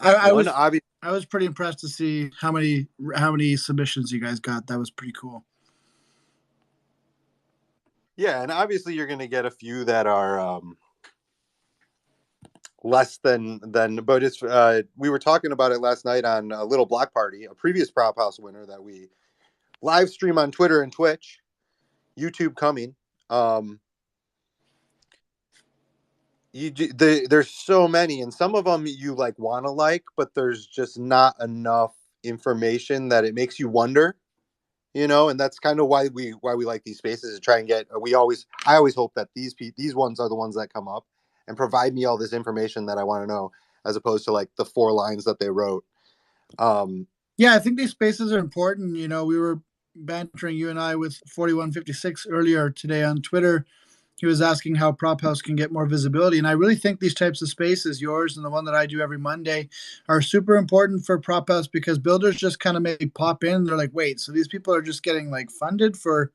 I One was obvious. I was pretty impressed to see how many submissions you guys got. That was pretty cool. Yeah, and obviously you're going to get a few that are less than. But it's we were talking about it last night on a little block party, a previous prop house winner that we live stream on Twitter and Twitch, YouTube coming. Um, there's so many, and some of them you like want to like, but there's just not enough information that it makes you wonder. And that's kind of why we like these spaces to try and get. I always hope that these ones are the ones that come up and provide me all this information that I want to know, as opposed to like the 4 lines that they wrote. Um, Yeah, I think these spaces are important. We were bantering you and I with 4156 earlier today on Twitter. He was asking how Prop House can get more visibility. And I really think these types of spaces, yours and the one that I do every Monday, are super important for Prop House because builders just kind of maybe pop in. They're like, wait, so these people are just getting like funded for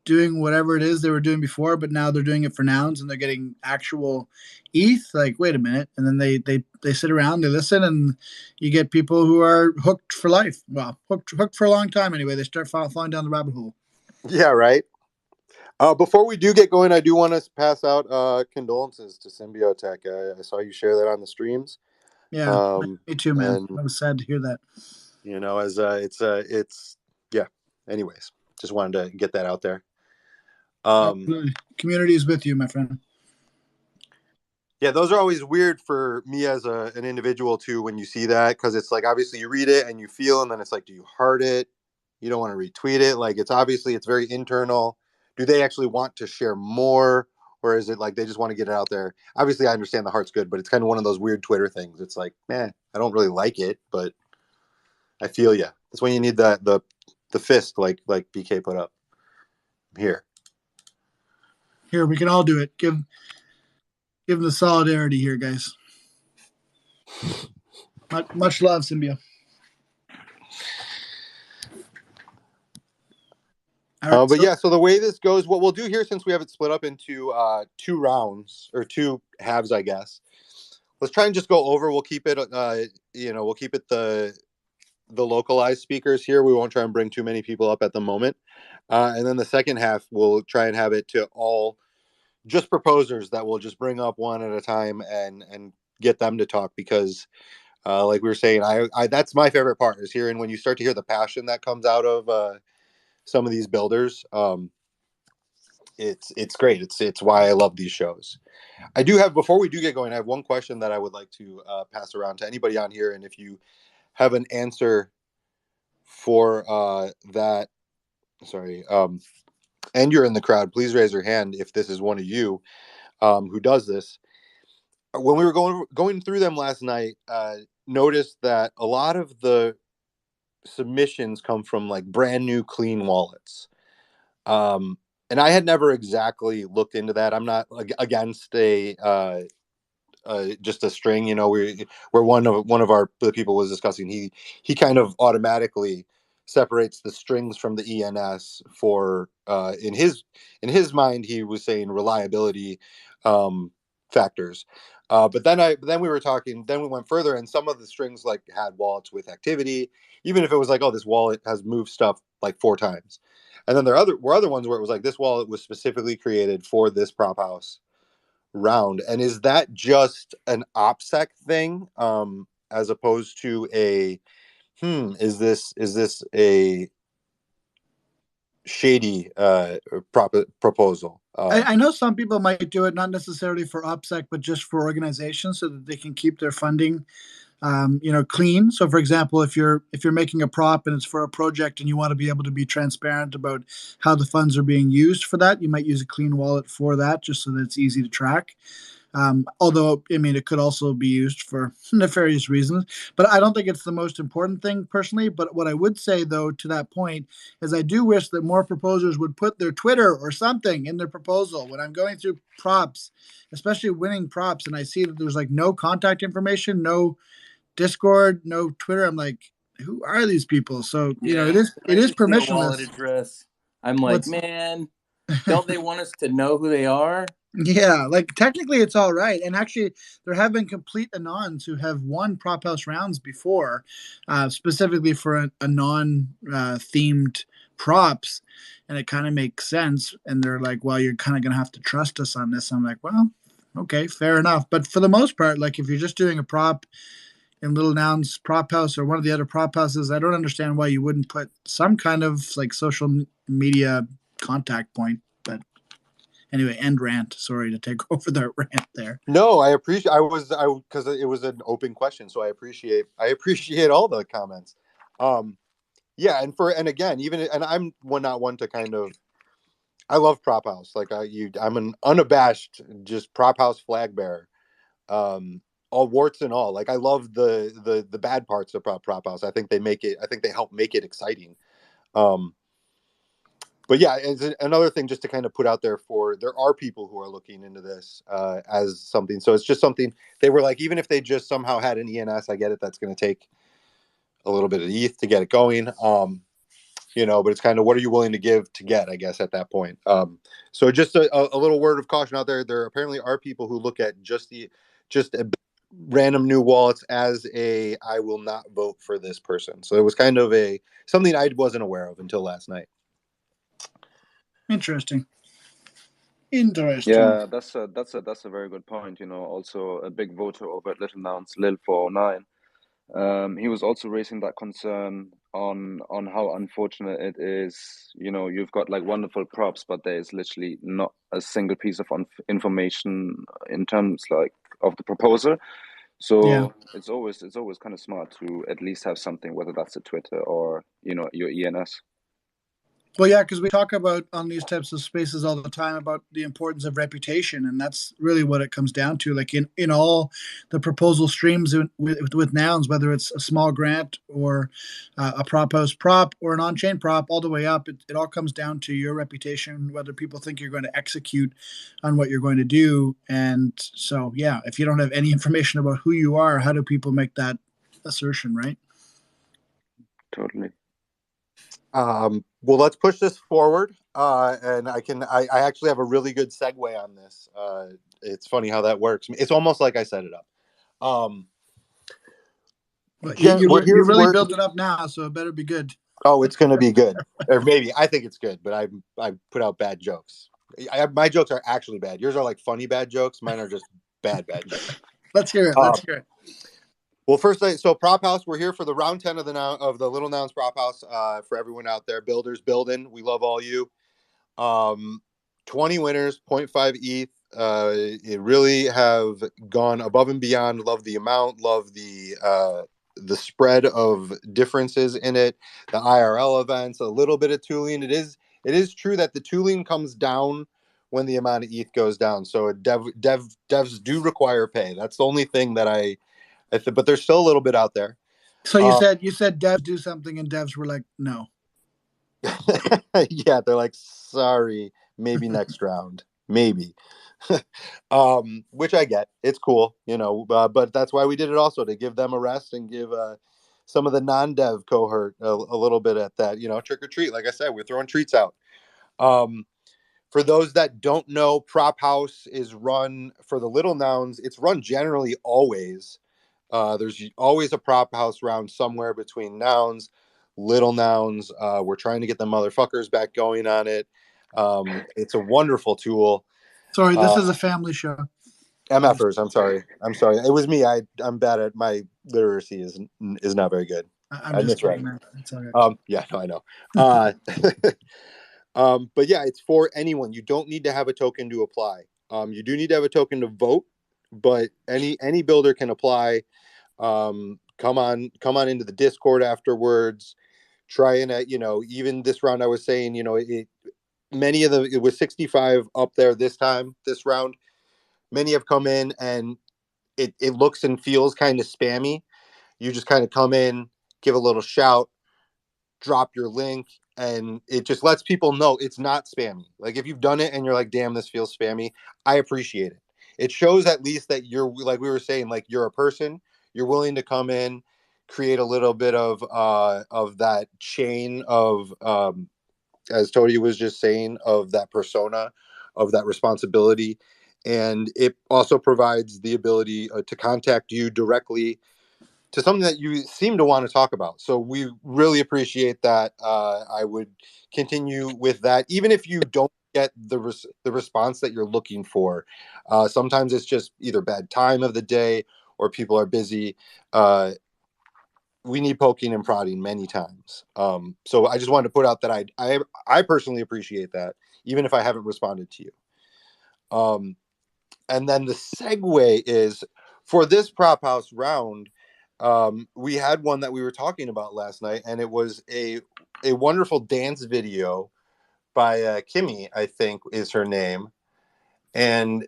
doing whatever it is they were doing before, but now they're doing it for nouns and they're getting actual ETH. Like, wait a minute. And then they sit around, they listen, and you get people who are hooked for life. Well, hooked for a long time anyway. They start falling down the rabbit hole. yeah, right. Before we do get going, I do want to pass out condolences to Symbiotech. I saw you share that on the streams. Yeah, Um, me too, man. and I was sad to hear that. as it's yeah. Anyways, just wanted to get that out there. Um, Absolutely. Community is with you, my friend. Yeah, those are always weird for me as an individual too when you see that, because it's like obviously you read it and you feel, and then it's like, do you heart it? You don't want to retweet it. Like it's very internal. Do they actually want to share more, or is it like they just want to get it out there? Obviously, I understand the heart's good, but it's kind of one of those weird Twitter things. It's like, man, I don't really like it, but I feel you. That's when you need the fist, like BK put up here. Here, we can all do it. Give them the solidarity here, guys. Much love, Symbio. All right, But so yeah, so the way this goes, what we'll do here, since we have it split up into 2 rounds or 2 halves, I guess. Let's try and just go over. We'll keep it, we'll keep it the localized speakers here. We won't try and bring too many people up at the moment. And then the second half, we'll try and have it to all just proposers that we'll just bring up one at a time and get them to talk, because like we were saying, I that's my favorite part, is hearing when you start to hear the passion that comes out of some of these builders. It's great. It's why I love these shows. I do have, before we do get going, I have one question that I would like to pass around to anybody on here, and if you have an answer for that, sorry, and you're in the crowd, please raise your hand if this is one of you who does this. When we were going through them last night, noticed that a lot of the submissions come from like brand new clean wallets. And I had never exactly looked into that. I'm not against a just a string. Where one of the people was discussing, he kind of automatically separates the strings from the ENS for in his mind, he was saying reliability factors. But then we were talking. Then we went further, and some of the strings like had wallets with activity, even if it was like, oh, this wallet has moved stuff like 4 times. And then were other ones where it was like, this wallet was specifically created for this prop house round. And is that just an OPSEC thing, as opposed to is this a shady proposal? I know some people might do it not necessarily for OPSEC, but just for organizations so that they can keep their funding clean. So, for example, if you're making a prop and it's for a project and you want to be able to be transparent about how the funds are being used for that, you might use a clean wallet for that, just so that it's easy to track. Although, I mean, it could also be used for nefarious reasons, but I don't think it's the most important thing personally. But what I would say, though, to that point, is I do wish that more proposers would put their Twitter or something in their proposal. When I'm going through props, especially winning props, and I see that there's like no contact information, no Discord, no Twitter, I'm like, who are these people? So, Yeah, it is I just need a wallet permissionless. address. I'm like, What's man, don't they want us to know who they are? Yeah, like technically it's all right. And actually, there have been complete anons who have won prop house rounds before, specifically for a non themed props. And it kind of makes sense. And they're like, well, you're kind of going to have to trust us on this. I'm like, well, okay, fair enough. But for the most part, like if you're just doing a prop in Little Noun's prop house or one of the other prop houses, I don't understand why you wouldn't put some kind of like social media contact point. But anyway, end rant. Sorry to take over the rant there. No, I appreciate. I because it was an open question, so I appreciate all the comments. Um, yeah, and again, even and I'm not one to kind of. I love prop house. Like I'm an unabashed just prop house flag bearer. Um, all warts and all. Like I love the bad parts of prop house. I think they make it. I think they help make it exciting. Um, but yeah, it's another thing just to kind of put out there for there are people who are looking into this as something. So it's just something they were like, even if they just somehow had an ENS, I get it. That's going to take a little bit of ETH to get it going. But it's kind of what are you willing to give to get, I guess, at that point. So just a little word of caution out there. There apparently are people who look at just random new wallets as I will not vote for this person. So it was kind of something I wasn't aware of until last night. Interesting. Interesting. Yeah, that's a very good point. Also a big voter over at Little Nouns, Lil 409. He was also raising that concern on how unfortunate it is. You've got like wonderful props, but there is literally not a single piece of information in terms like of the proposal. Yeah. So it's always kind of smart to at least have something, whether that's a Twitter or your ENS. Well, yeah, because we talk about on these types of spaces all the time about the importance of reputation, and that's really what it comes down to. Like in all the proposal streams with nouns, whether it's a small grant or a prop house prop or an on-chain prop, all the way up, it all comes down to your reputation, whether people think you're going to execute on what you're going to do. And so, yeah, if you don't have any information about who you are, how do people make that assertion, right? Totally. Well, let's push this forward. And I actually have a really good segue on this. It's funny how that works. It's almost like I set it up. You really built it up now, so it better be good. Oh, it's going to be good. Or maybe I think it's good, but I put out bad jokes. My jokes are actually bad. Yours are like funny bad jokes. Mine are just bad jokes. Let's hear it. Let's hear it. Well, first, so Prop House, we're here for the round 10 of the Little Nouns Prop House. For everyone out there, builders building, we love all you. 20 winners, 0.5 ETH. It really have gone above and beyond. Love the amount. Love the spread of differences in it. The IRL events, a little bit of tooling. It is true that the tooling comes down when the amount of ETH goes down. So devs do require pay. That's the only thing that but there's still a little bit out there. So you said devs do something, and devs were like, no. Yeah, they're like, sorry, maybe next round, maybe. Which I get. It's cool, but that's why we did it also, to give them a rest and give some of the non-dev cohort a little bit at that, trick or treat. Like I said, we're throwing treats out. For those that don't know, Prop House is run for the Little Nouns. It's run generally always. There's always a prop house round somewhere between nouns, Little Nouns. We're trying to get the motherfuckers back going on it. It's a wonderful tool. Sorry, this is a family show. MFers, I'm sorry. It was me. I'm bad at my literacy is not very good. I'm just kidding, man. It's all right. Yeah, no, I know. But yeah, it's for anyone. You don't need to have a token to apply. You do need to have a token to vote, but any builder can apply. Come on into the Discord afterwards. Try and even this round I was saying, it was 65 up there this round. Many have come in and it looks and feels kind of spammy. You just kind of come in, give a little shout, drop your link, and it just lets people know it's not spammy. Like if you've done it and you're like, damn, this feels spammy, I appreciate it. It shows at least that you're, like we were saying, like you're a person. You're willing to come in, create a little bit of that chain of as Tony was just saying, of that persona, of that responsibility. And it also provides the ability to contact you directly to something that you seem to want to talk about. So we really appreciate that. I would continue with that, even if you don't get the response that you're looking for. Sometimes it's just either bad time of the day or people are busy. We need poking and prodding many times. So I just wanted to put out that I personally appreciate that, even if I haven't responded to you. And then the segue is for this prop house round. We had one that we were talking about last night, and it was a wonderful dance video by Kimmy, I think is her name, and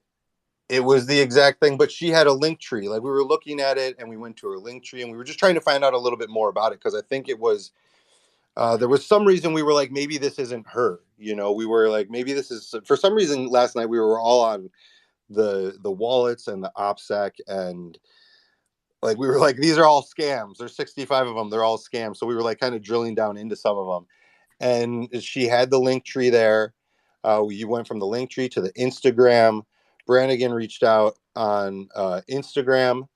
it was the exact thing. But she had a link tree. Like, we were looking at it, and we went to her link tree, and we were just trying to find out a little bit more about it, because I think it was there was some reason we were like, maybe this isn't her. You know, we were like, maybe this is, for some reason last night we were all on the wallets and the OPSEC, and like we were like, these are all scams. There's 65 of them. They're all scams. So we were like kind of drilling down into some of them. And she had the link tree there. You went from the link tree to the Instagram. Brannigan reached out on Instagram,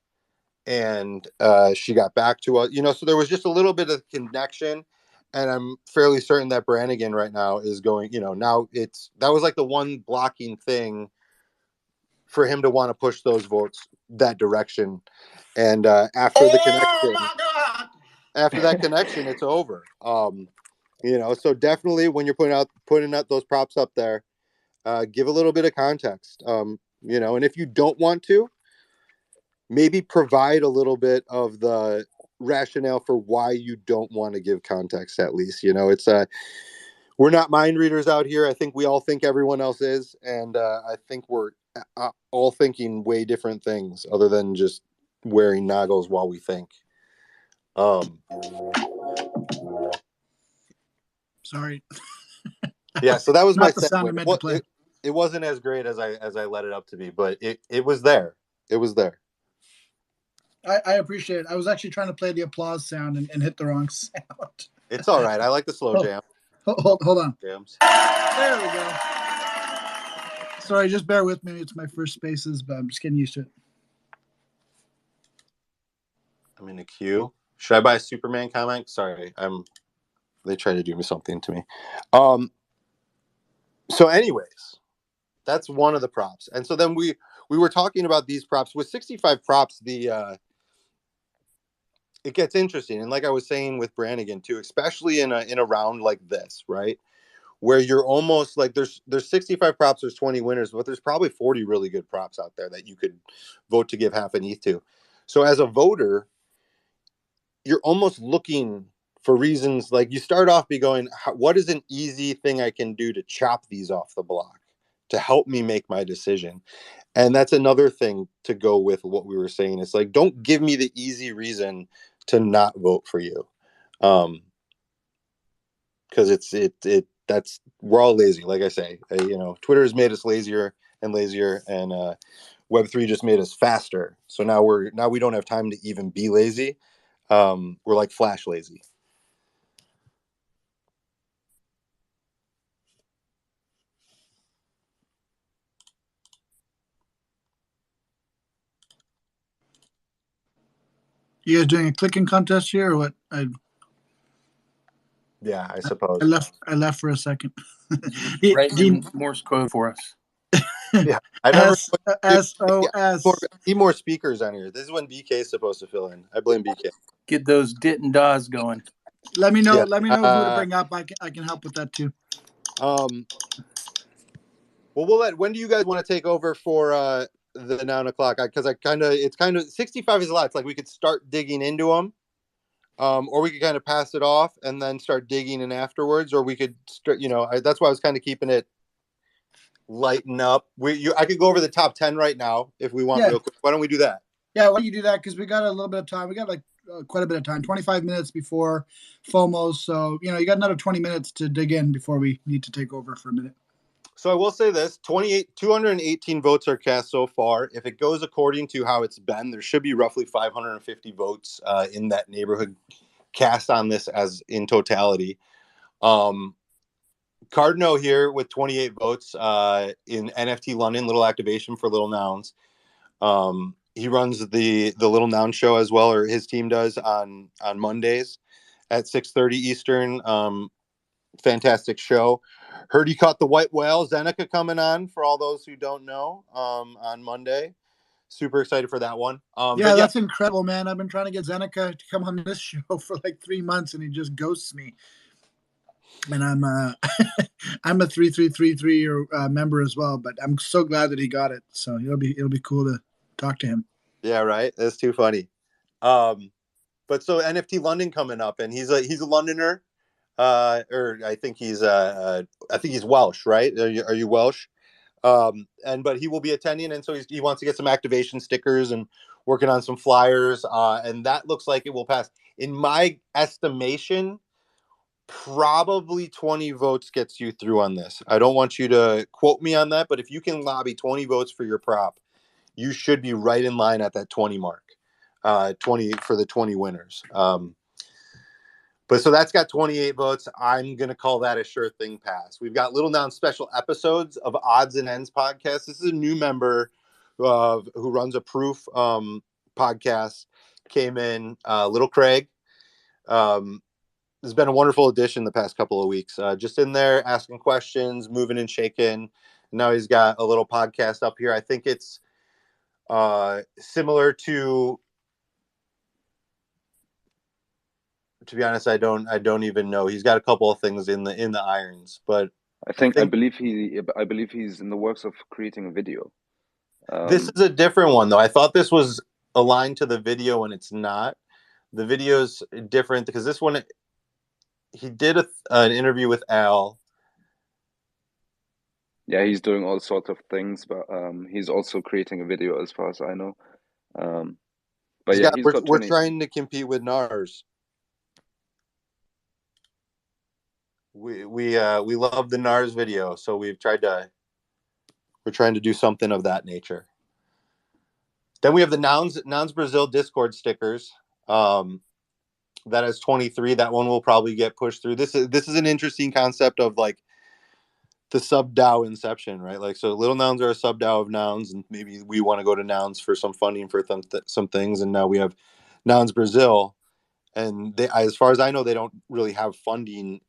and she got back to us. You know, so there was just a little bit of connection. And I'm fairly certain that Brannigan right now is going, you know, now that was like the one blocking thing for him to want to push those votes that direction. And after the connection, my God! after that connection, it's over. You know, so definitely when you're putting out those props up there, give a little bit of context. You know, and if you don't want to, maybe provide a little bit of the rationale for why you don't want to give context. At least, you know, it's we're not mind readers out here. I think we all think everyone else is, and I think we're all thinking way different things other than just wearing noggles while we think. Sorry. Yeah, so that was my Not the sound I meant to play. It wasn't as great as I let it up to be, but it was there. It was there. I appreciate it. I was actually trying to play the applause sound and hit the wrong sound. It's all right. I like the slow jam. Hold on. Jams. There we go. Sorry, just bear with me. It's my first spaces, but I'm just getting used to it. I'm in the queue. Should I buy a Superman comic? Sorry, they try to do something to me. So anyways, that's one of the props. And so then we were talking about these props. With 65 props, it gets interesting. And like I was saying with Brannigan too, especially in a round like this, right? Where you're almost like there's 65 props, there's 20 winners, but there's probably 40 really good props out there that you could vote to give half an ETH to. So as a voter, you're almost looking for reasons. Like, you start off by going, what is an easy thing I can do to chop these off the block to help me make my decision? And that's another thing to go with what we were saying. It's like, don't give me the easy reason to not vote for you. Because that's, we're all lazy. Like I say, you know, Twitter has made us lazier and lazier, and Web3 just made us faster. So now we don't have time to even be lazy. We're like Flash lazy. You guys doing a clicking contest here, or what? Yeah, I suppose. I left for a second. Writing Morse code for us. Yeah, I never. SOS. Need more speakers on here. This is when BK is supposed to fill in. I blame BK. Get those dit and daws going. Let me know. Yeah. Let me know who to bring up. I can help with that too. Well, when do you guys want to take over for the 9 o'clock? Because it's kind of 65 is a lot. It's like we could start digging into them, or we could kind of pass it off and then start digging in afterwards, or we could start. You know, that's why I was kind of keeping it lighten up. I could go over the top 10 right now if we want, real quick. Why don't we do that? Yeah, why don't you do that? Because we got a little bit of time. We got like quite a bit of time, 25 minutes before FOMO. So, you know, you got another 20 minutes to dig in before we need to take over for a minute. So I will say this, 218 votes are cast so far. If it goes according to how it's been, there should be roughly 550 votes in that neighborhood cast on this as in totality. Cardno here with 28 votes in NFT London, little activation for Little Nouns. He runs the Little Noun show as well, or his team does on Mondays at 6:30 Eastern. Fantastic show. Heard he caught the white whale. Zeneca coming on for all those who don't know on Monday. Super excited for that one. Yeah, that's incredible, man. I've been trying to get Zeneca to come on this show for like 3 months, and he just ghosts me. And I'm I'm a 3333 member as well, but I'm so glad that he got it. So it'll be cool to talk to him. Yeah, right. That's too funny. But so NFT London coming up, and he's a Londoner, or I think he's Welsh, right? Are you Welsh? But he will be attending, and so he wants to get some activation stickers and working on some flyers, and that looks like it will pass. In my estimation, probably 20 votes gets you through on this. I don't want you to quote me on that, but if you can lobby 20 votes for your prop, you should be right in line at that 20 mark. 20 for the 20 winners. But so that's got 28 votes. I'm going to call that a sure thing pass. We've got Little Noun special episodes of Odds and Ends podcast. This is a new member who runs a proof podcast. Came in, Little Craig. Has been a wonderful addition the past couple of weeks. Just in there asking questions, moving and shaking. Now he's got a little podcast up here. I think it's similar to be honest, I don't even know. He's got a couple of things in the irons, but I believe he's in the works of creating a video. This is a different one though. I thought this was aligned to the video, and it's not. The video's different because this one he did an interview with Al. Yeah, he's doing all sorts of things, but he's also creating a video, as far as I know. But yeah, we're trying to compete with NARS. We love the NARS video, so we're trying to do something of that nature. Then we have the Nouns Brazil Discord stickers. That has 23. That one will probably get pushed through. This is an interesting concept of like the sub DAO inception, right? Like, so Little Nouns are a sub DAO of Nouns, and maybe we want to go to Nouns for some funding for some things, and now we have Nouns Brazil, and they, as far as I know, they don't really have funding.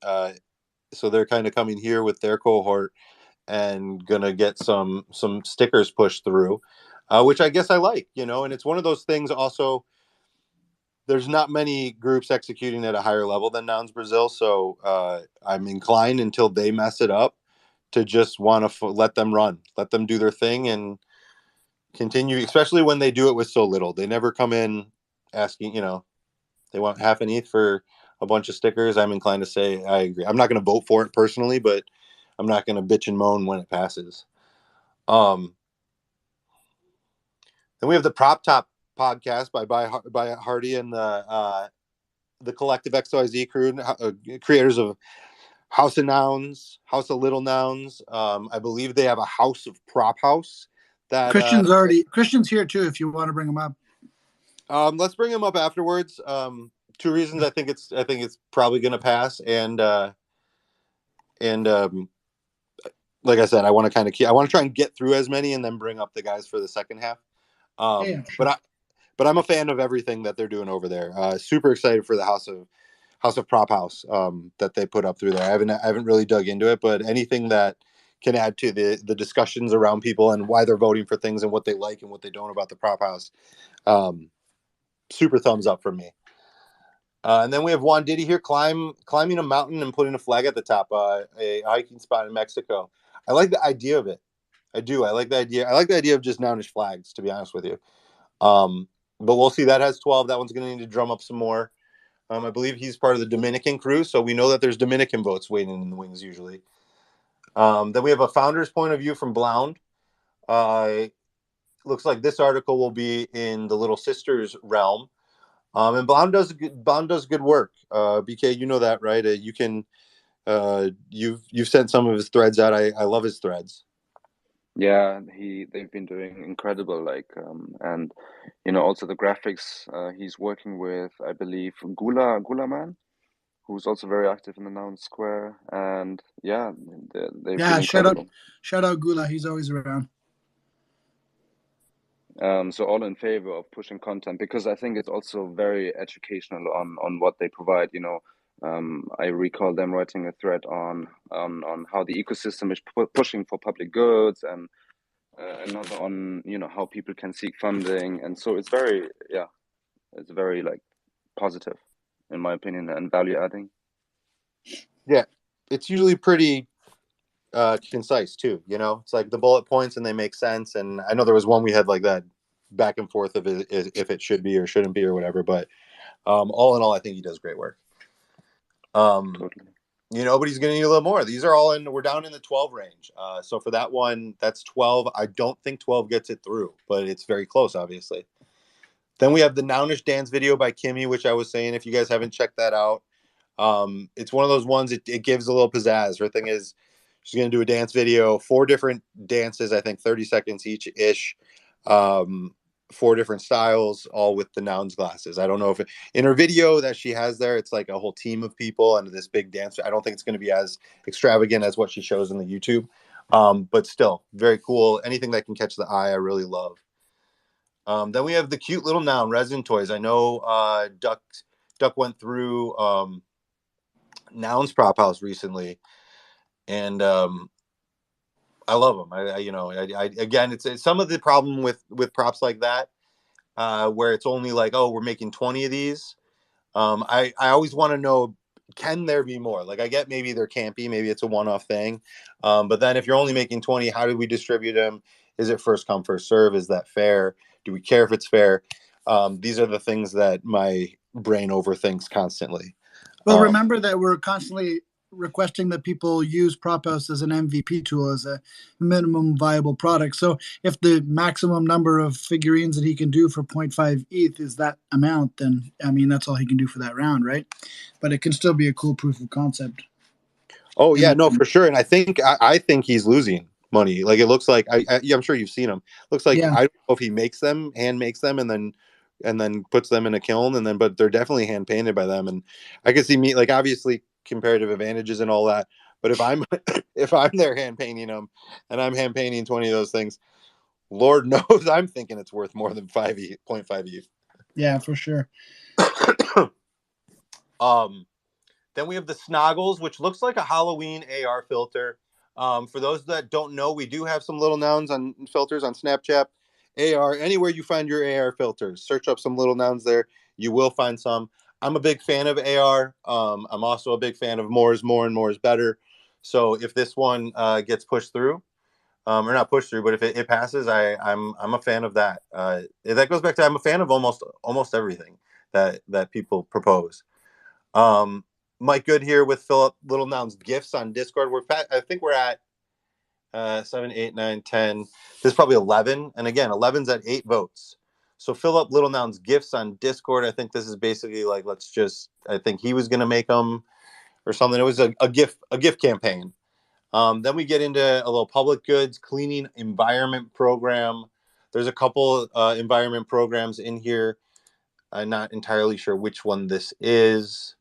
So they're kind of coming here with their cohort and gonna get some stickers pushed through, which I guess I like, and it's one of those things also. There's not many groups executing at a higher level than Nouns Brazil, so I'm inclined until they mess it up to just want to let them run, let them do their thing and continue, especially when they do it with so little. They never come in asking, they want half an ETH for a bunch of stickers. I'm inclined to say I agree. I'm not going to vote for it personally, but I'm not going to bitch and moan when it passes. Then we have the Prop Top podcast by Hardy and the collective XYZ crew, creators of House of Nouns, House of Little Nouns. I believe they have a House of Prop House. That Christian's here too. If you want to bring him up, let's bring him up afterwards. Two reasons. I think it's probably going to pass, and like I said, I want to try and get through as many, and then bring up the guys for the second half. Sure. But I'm a fan of everything that they're doing over there. Super excited for the House of Prop House that they put up through there. I haven't really dug into it, but anything that can add to the discussions around people and why they're voting for things and what they like and what they don't about the Prop House, super thumbs up from me. And then we have Juan Diddy here climbing a mountain and putting a flag at the top, a hiking spot in Mexico. I like the idea of it. I do. I like the idea. I like the idea of just Nounish flags, to be honest with you. But we'll see. That has 12. That one's going to need to drum up some more. I believe he's part of the Dominican crew, so we know that there's Dominican votes waiting in the wings usually. Then we have a founder's point of view from Blound. Looks like this article will be in the Little Sisters realm. And Blound does good work. BK, you know that, right? You can you've sent some of his threads out. I love his threads. Yeah, they've been doing incredible, and also the graphics. He's working with, I believe, Gula Man, who's also very active in the Noun Square, and yeah, they feel Yeah, incredible. shout out Gula. He's always around. So all in favor of pushing content, because I think it's also very educational on what they provide. I recall them writing a thread on how the ecosystem is pushing for public goods, and another on how people can seek funding, and so it's very like positive, in my opinion, and value adding. Yeah, it's usually pretty concise too. It's like the bullet points and they make sense. And I know there was one we had like that back and forth of if it should be or shouldn't be or whatever. But all in all, I think he does great work. Totally. But he's going to need a little more. These are all we're down in the 12 range. So for that one, that's 12. I don't think 12 gets it through, but it's very close, obviously. Then we have the Nounish dance video by Kimmy, which I was saying, if you guys haven't checked that out, it's one of those ones, it gives a little pizzazz. Her thing is she's going to do a dance video, 4 different dances, I think 30 seconds each ish. 4 different styles, all with the Nouns glasses. I don't know if in her video that she has there, it's like a whole team of people and this big dance. I don't think it's going to be as extravagant as what she shows in the YouTube. But still very cool. Anything that can catch the eye, I really love. Then we have the cute little Noun resin toys. I know Duck went through Noun's prop house recently, and I love them. Again, it's some of the problem with props like that, where it's only like, oh, we're making 20 of these. I always want to know, can there be more? Like, I get maybe there can't be, maybe it's a one-off thing. But then if you're only making 20, how do we distribute them? Is it first come, first serve? Is that fair? Do we care if it's fair? These are the things that my brain overthinks constantly. Well, remember that we're constantly requesting that people use Prophouse as an MVP tool, as a minimum viable product. So if the maximum number of figurines that he can do for 0.5 ETH is that amount, then I mean that's all he can do for that round, right? But it can still be a cool proof of concept. Oh yeah, no, for sure. And I think he's losing money. Like, it looks like I'm sure you've seen him. Looks like, Yeah. I don't know if he hand makes them, and then puts them in a kiln, but they're definitely hand painted by them. And I can see like, obviously comparative advantages and all that. But if I'm if I'm there hand painting them, and I'm hand painting 20 of those things, Lord knows I'm thinking it's worth more than 0.5 ETH. Yeah, for sure. Then we have the Snoggles, which looks like a Halloween AR filter. For those that don't know, we do have some little Nouns on filters on Snapchat, AR, anywhere you find your AR filters. Search up some little Nouns there. You will find some. I'm a big fan of AR. I'm also a big fan of more is more and more is better. So if this one gets pushed through, or not pushed through, but if it passes, I'm a fan of that. That goes back to, I'm a fan of almost everything that people propose. Mike Good here with Philip Little Nouns gifts on Discord. I think we're at 7, 8, 9, 10. There's probably 11, and again, 11's at 8 votes. So Philip Little Nouns gifts on Discord. I think this is basically like, I think he was going to make them or something. It was a gift campaign. Then we get into a little public goods cleaning environment program. There's a couple environment programs in here. I'm not entirely sure which one this is.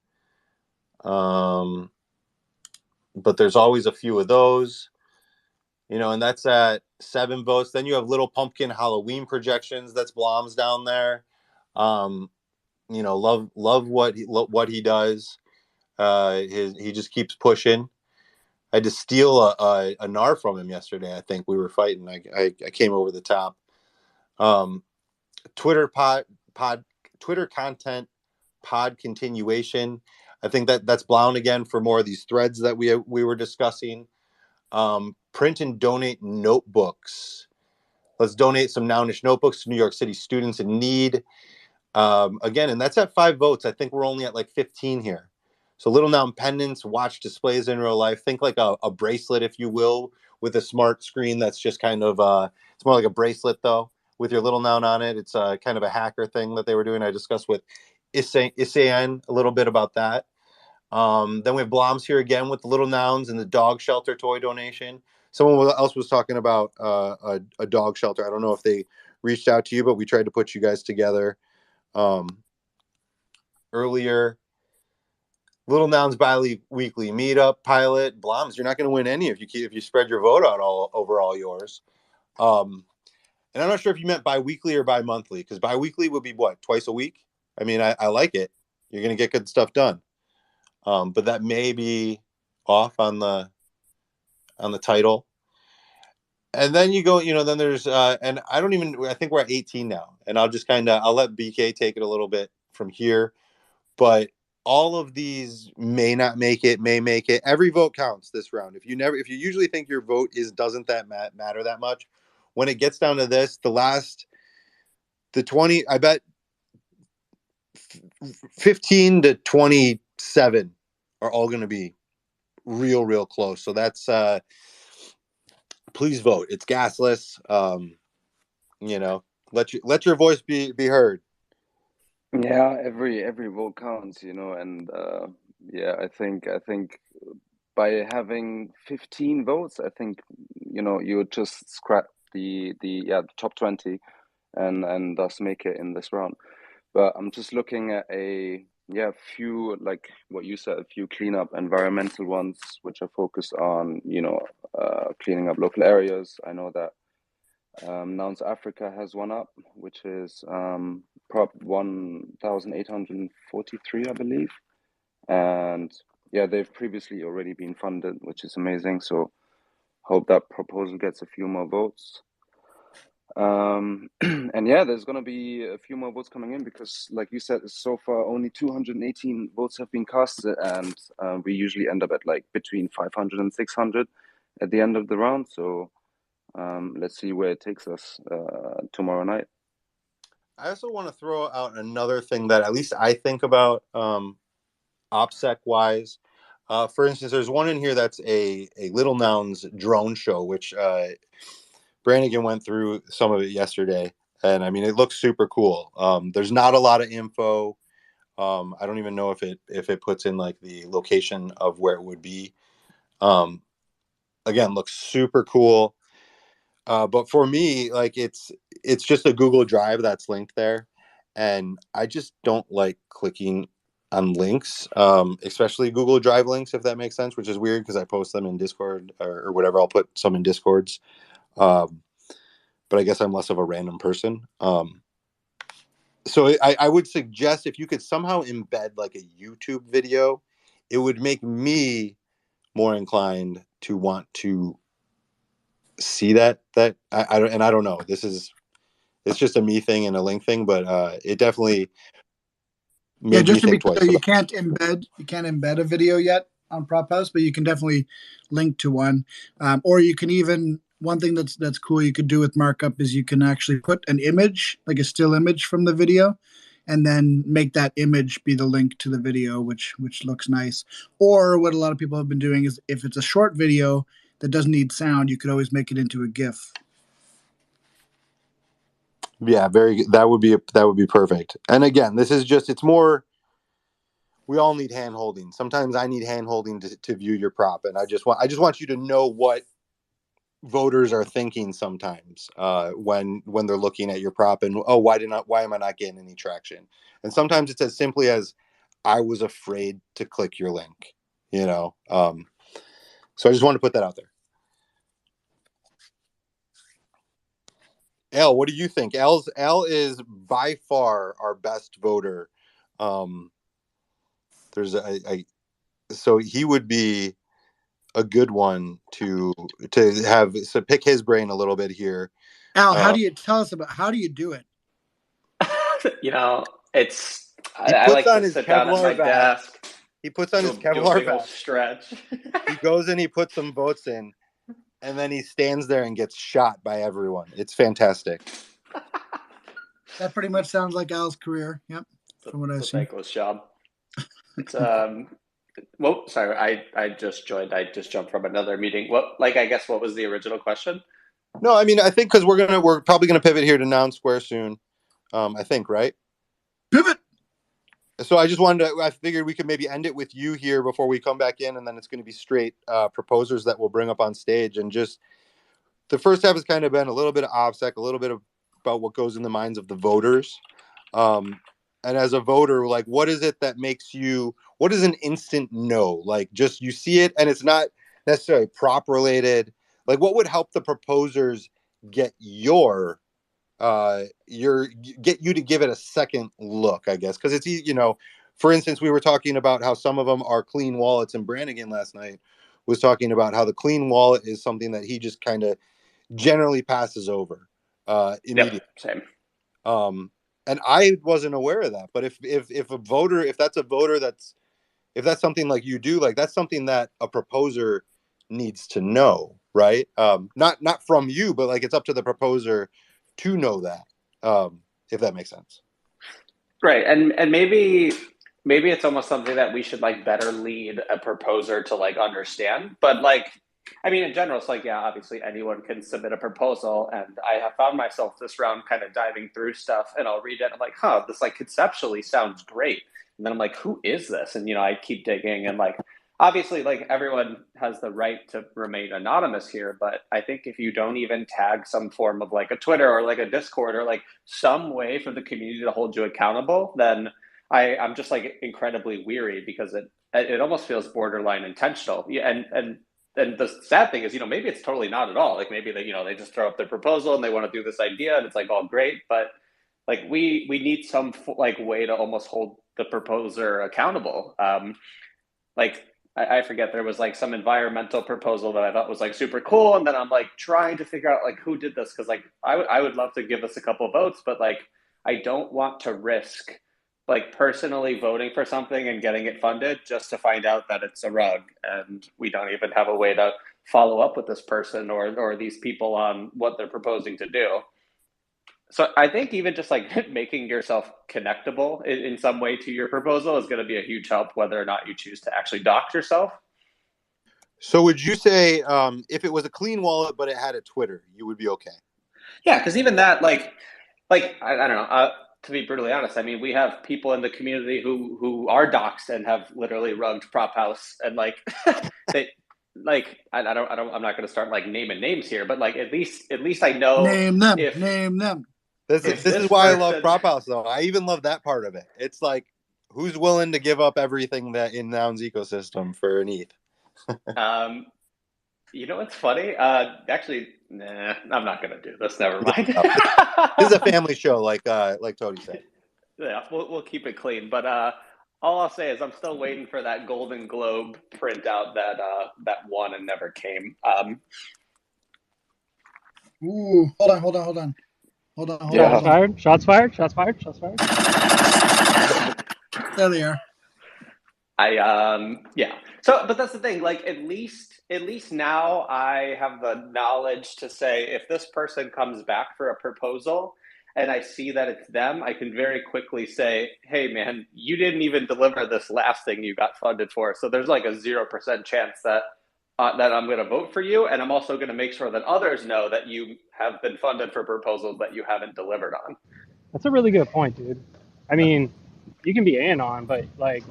But there's always a few of those, and that's at 7 votes. Then you have Little Pumpkin Halloween projections. That's Blom's down there. Love what he does. He just keeps pushing. I had to steal a NAR from him yesterday. I think we were fighting. I came over the top. Twitter content pod continuation. I think that's Blown again for more of these threads that we were discussing. Print and donate notebooks. Let's donate some Nounish notebooks to New York City students in need. Again, and that's at 5 votes. I think we're only at like 15 here. So little Noun pendants, watch displays in real life. Think like a bracelet, if you will, with a smart screen that's just kind of, it's more like a bracelet though, with your little Noun on it. It's kind of a hacker thing that they were doing. I discussed with Isayan a little bit about that. Then we have Blom's here again with the little Nouns and the dog shelter toy donation. Someone else was talking about a dog shelter. I don't know if they reached out to you, but we tried to put you guys together earlier. Little Nouns bi-weekly meetup, pilot, Bloms. You're not going to win any if you spread your vote out all over all yours. And I'm not sure if you meant bi-weekly or bi-monthly, because bi-weekly would be what, twice a week? I mean, I like it. You're going to get good stuff done. But that may be off on the title. And then you go, then there's and I think we're at 18 now. And I'll let BK take it a little bit from here. But all of these may not make it, may make it. Every vote counts this round. If you usually think your vote doesn't that matter that much, when it gets down to this, the 20, I bet 15 to 27 are all going to be real close. So that's please vote. It's gasless. Let your voice be heard. Yeah, every vote counts, and I think by having 15 votes, I think you would just scrap the top 20 and thus make it in this round. But I'm just looking at few, like what you said, a few cleanup environmental ones which are focused on cleaning up local areas. I know that Nouns Africa has one up, which is Prop 1843, I believe. And yeah, they've previously already been funded, which is amazing. So hope that proposal gets a few more votes. And yeah, there's going to be a few more votes coming in because, like you said, so far only 218 votes have been casted, and we usually end up at like between 500 and 600 at the end of the round. So let's see where it takes us tomorrow night. I also want to throw out another thing that at least I think about OPSEC wise. For instance, there's one in here that's a Little Nouns drone show, which Brannigan went through some of it yesterday. And I mean, it looks super cool. There's not a lot of info. I don't even know if it puts in like the location of where it would be. Again, looks super cool. But for me, like it's just a Google Drive that's linked there, and I just don't like clicking on links, especially Google Drive links, if that makes sense. Which is weird because I post them in Discord or whatever. I'll put some in Discords, but I guess I'm less of a random person. So I would suggest if you could somehow embed like a YouTube video, it would make me more inclined to want to see that I don't know. It's just a me thing and a link thing, but it definitely made just me to be think clear, twice. you can't embed a video yet on Prop House, but you can definitely link to one. Or you can even, one thing that's cool you could do with markup is you can actually put an image, like a still image from the video, and then make that image be the link to the video, which looks nice. Or what a lot of people have been doing is if it's a short video that doesn't need sound, you could always make it into a GIF. Yeah, very good. That would be perfect. And again, it's more, we all need hand holding. Sometimes I need hand holding to view your prop, and I just want you to know what voters are thinking sometimes when they're looking at your prop and why am I not getting any traction? And sometimes it's as simply as I was afraid to click your link, so I just want to put that out there. Al, what do you think? Al is by far our best voter. So he would be a good one to pick his brain a little bit here. Al, how do you do it? It's He I puts like on to his sit down at my Kevlar vest. desk. He puts on his Do a Kevlar big old vest. stretch. He goes and he puts some votes in, and then he stands there and gets shot by everyone. It's fantastic. That pretty much sounds like Al's career. Yep. From what I've seen. Thankless job. It's well, sorry, I just joined. I just jumped from another meeting. What was the original question? No, I mean, I think because we're probably gonna pivot here to Noun Square soon. I think, right? Pivot. So I figured we could maybe end it with you here before we come back in, and then it's going to be straight proposers that we'll bring up on stage. And just the first half has kind of been a little bit of OPSEC, a little bit about what goes in the minds of the voters. And And as a voter, like, what is it that makes you, what is an instant no? Like, just you see it and it's not necessarily prop related. Like, what would help the proposers get get you to give it a second look, I guess? Because it's, you know, for instance, we were talking about how some of them are clean wallets, and Brannigan last night was talking about how the clean wallet is something that he just kind of generally passes over immediately. Yep, same. And I wasn't aware of that. But if a voter, if that's a voter, if that's something like you do, like that's something that a proposer needs to know, right? Not from you, but like it's up to the proposer to know that, if that makes sense. Right, and maybe it's almost something that we should like better lead a proposer to like understand. But like, I mean, in general, it's like, yeah, obviously anyone can submit a proposal, and I have found myself this round kind of diving through stuff, and I'll read it, and I'm like, huh, this like conceptually sounds great, and then I'm like, who is this? And you know, I keep digging, and like, obviously, like everyone has the right to remain anonymous here, but I think if you don't even tag some form of like a Twitter or like a Discord or like some way for the community to hold you accountable, then I'm just like incredibly weary, because it almost feels borderline intentional. Yeah, and the sad thing is, you know, maybe it's totally not at all. Like maybe they, you know, they just throw up their proposal and they want to do this idea and it's like all great, but like we need some like way to almost hold the proposer accountable. Like I forget, there was like some environmental proposal that I thought was like super cool, and then I'm like trying to figure out like who did this, because like I would love to give us a couple votes, but like I don't want to risk like personally voting for something and getting it funded just to find out that it's a rug and we don't even have a way to follow up with this person or these people on what they're proposing to do. So I think even just like making yourself connectable in some way to your proposal is going to be a huge help, whether or not you choose to actually dox yourself. So would you say, if it was a clean wallet but it had a Twitter, you would be okay? Yeah, because even that, like I don't know. To be brutally honest, I mean, we have people in the community who are doxxed and have literally rugged Prop House, and like they like I don't I'm not going to start like naming names here, but like at least I know Name them. if Name them. This is why I love Prop House, though. I even love that part of it. It's like, who's willing to give up everything that in Noun's ecosystem for an ETH? You know what's funny? Actually, nah, I'm not going to do this. Never mind. This is a family show, like Tony said. Yeah, we'll keep it clean. But all I'll say is I'm still waiting for that Golden Globe printout that won and never came. Ooh, hold on. Yeah. Shots fired. There they are. Yeah. So, but that's the thing. Like, at least now I have the knowledge to say if this person comes back for a proposal and I see that it's them, I can very quickly say, "Hey, man, you didn't even deliver this last thing you got funded for." So there's like a 0% chance that I'm going to vote for you, and I'm also going to make sure that others know that you have been funded for proposals that you haven't delivered on. That's a really good point, dude. I mean, you can be anon, but like,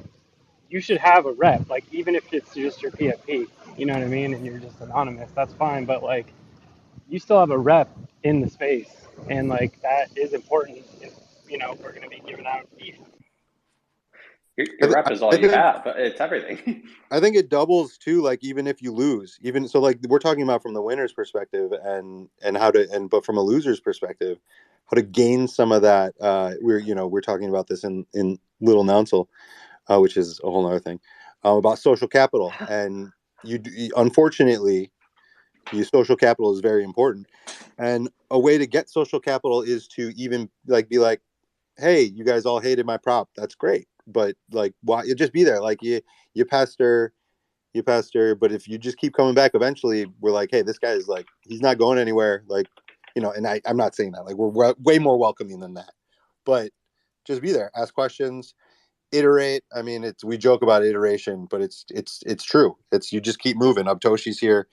you should have a rep. Like, even if it's just your PFP, you know what I mean, and you're just anonymous, that's fine. But like, you still have a rep in the space, and like that is important. If, you know, we're going to be giving out ETH. Your rep is all you have. It's everything. I think it doubles too. Like, even if you lose, even so, like we're talking about from the winner's perspective and how to, but from a loser's perspective, how to gain some of that. We're talking about this in Little Nouncil, which is a whole other thing, about social capital. And unfortunately, social capital is very important. And a way to get social capital is to even like be like, hey, you guys all hated my prop. That's great. But like, why? You just be there. Like you passed her. But if you just keep coming back, eventually we're like, hey, this guy is like, he's not going anywhere. Like, and I'm not saying that. Like, we're way more welcoming than that. But just be there, ask questions, iterate. I mean, we joke about iteration, but it's true. It's, you just keep moving. Toshi's here,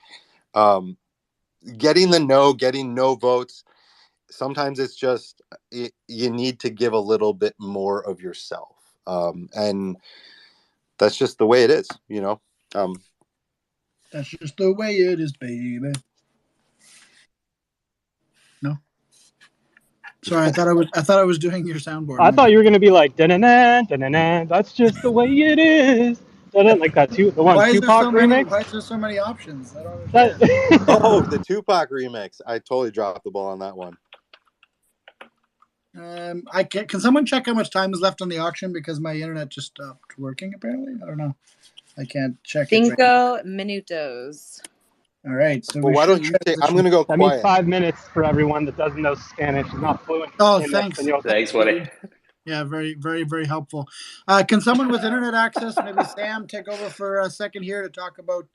getting no votes. Sometimes it's just you need to give a little bit more of yourself, and that's just the way it is. That's just the way it is, baby. No. Sorry, I thought I was doing your soundboard. I thought you were gonna be like da-na-na, da-na-na, that's just the way it is. Da-na, like that Why is there Tupac so many? remix. Why is there so many options? I don't That, understand. Oh, the Tupac remix. I totally dropped the ball on that one. I can't. Can someone check how much time is left on the auction because my internet just stopped working? Apparently, I don't know. I can't check it. Right now. 5 minutos. All right, so Well, we why should don't you take? I'm transition. going to go that means quiet. 5 minutes for everyone that doesn't know Spanish is not fluent Oh, in thanks. Espanol. Thanks, Woody. Yeah, very, very, very helpful. Can someone with internet access, maybe Sam, take over for a second here to talk about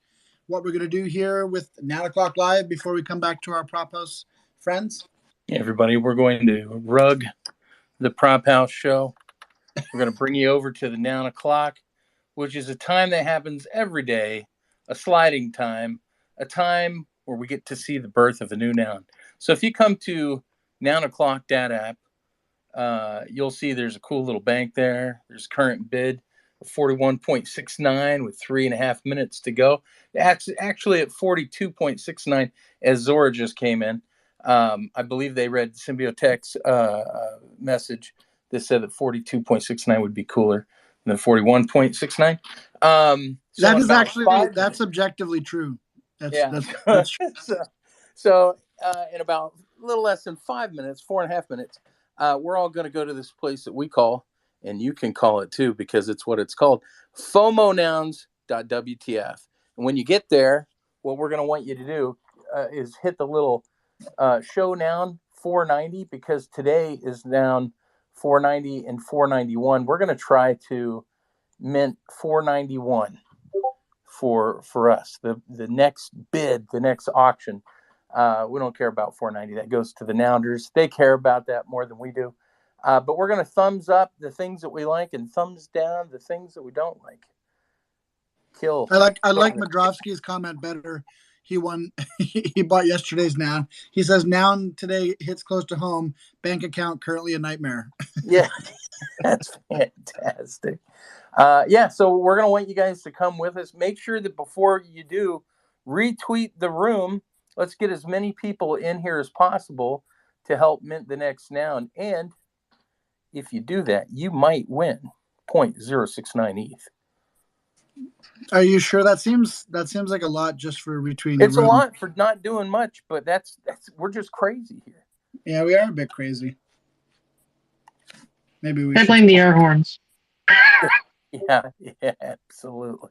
what we're going to do here with 9 o'clock live before we come back to our prop house friends? Yeah, everybody, we're going to rug the prop house show. We're going to bring you over to the 9 o'clock, which is a time that happens every day, a sliding time, a time where we get to see the birth of a new noun. So if you come to 9 o'clock data app, you'll see there's a cool little bank there. There's current bid of 41.69 with 3.5 minutes to go. It's actually at 42.69 as Zora just came in. I believe they read Symbiotech's message that said that 42.69 would be cooler than 41.69. That is actually, that's objectively true. That's true. So in about a little less than 5 minutes, 4.5 minutes, we're all going to go to this place that we call, and you can call it too because it's what it's called, FOMOnouns.wtf. And when you get there, what we're going to want you to do is hit the little show noun 490 because today is noun 490 and 491. We're going to try to mint 491 for us. The next bid, the next auction. We don't care about 490. That goes to the Nounders. They care about that more than we do. But we're going to thumbs up the things that we like and thumbs down the things that we don't like. Kill. I like Madrovsky's comment better. He won. He bought yesterday's noun. He says noun today hits close to home. Bank account currently a nightmare. Yeah, that's fantastic. Yeah, so we're going to want you guys to come with us. Make sure that before you do, retweet the room. Let's get as many people in here as possible to help mint the next noun. And if you do that, you might win 0.069 ETH. Are you sure? That seems like a lot just for retweeting. It's a lot for not doing much, but that's we're just crazy here. Yeah, we are a bit crazy. Maybe we. I blame the air horns. Yeah, absolutely.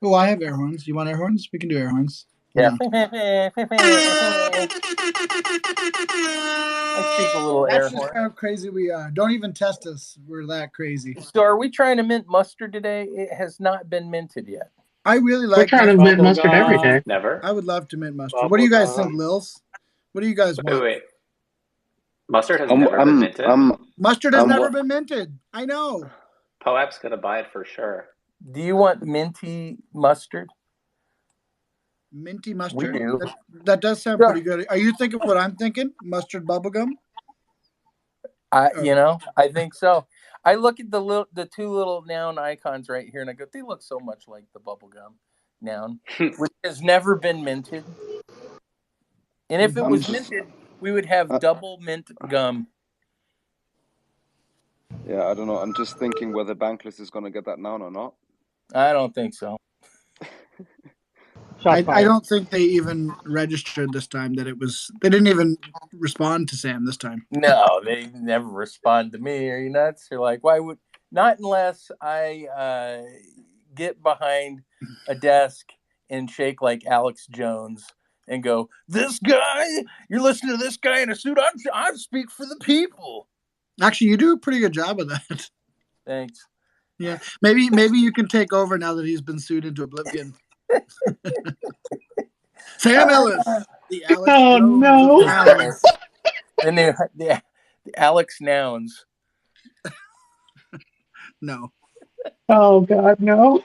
Oh, I have air horns. You want air horns? We can do air horns. Yeah. I speak a little air That's just horn. how crazy we are. Don't even test us. We're that crazy. So are we trying to mint mustard today? It has not been minted yet. I really We're like trying to mint mustard every day. Never. I would love to mint mustard. What do you guys think, Lils? What do you guys want? Wait. Mustard has never been minted. Mustard has never been minted. I know. Poap's gonna buy it for sure. Do you want minty mustard? Minty mustard? We do. That does sound pretty good. Are you thinking what I'm thinking? Mustard bubblegum? I think so. I look at the two little noun icons right here and I go, they look so much like the bubblegum noun, which has never been minted. And if it was minted, we would have double mint gum. Yeah, I don't know. I'm just thinking whether Bankless is going to get that noun or not. I don't think so. I don't think they even registered this time that it was. They didn't even respond to Sam this time. No, they never respond to me. Are you nuts? They're like, why would not unless I get behind a desk and shake like Alex Jones and go, this guy, you're listening to this guy in a suit. I speak for the people. Actually, you do a pretty good job of that. Thanks. Yeah, maybe you can take over now that he's been sued into oblivion. Sam Ellis. The Alex Jones no. The Alex Nouns. No. Oh God, no.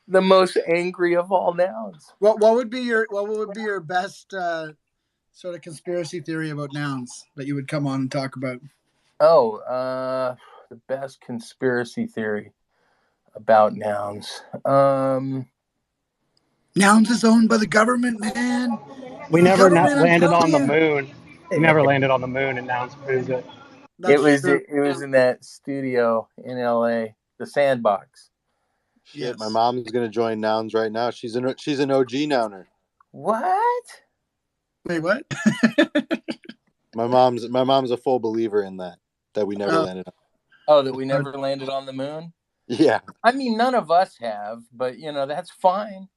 The most angry of all nouns. What would be your best sort of conspiracy theory about nouns that you would come on and talk about? Oh, the best conspiracy theory about nouns. Nouns is owned by the government, man. We never landed on the moon. He never landed on the moon, and Nouns proves it. That's true. It was in that studio in LA, the Sandbox. Shit, Yes. my mom's gonna join Nouns right now. She's an OG Nouner. What? Wait, what? My mom's a full believer in that we never Oh. landed on. Oh, that we never landed on the moon? Yeah. I mean, none of us have, but that's fine.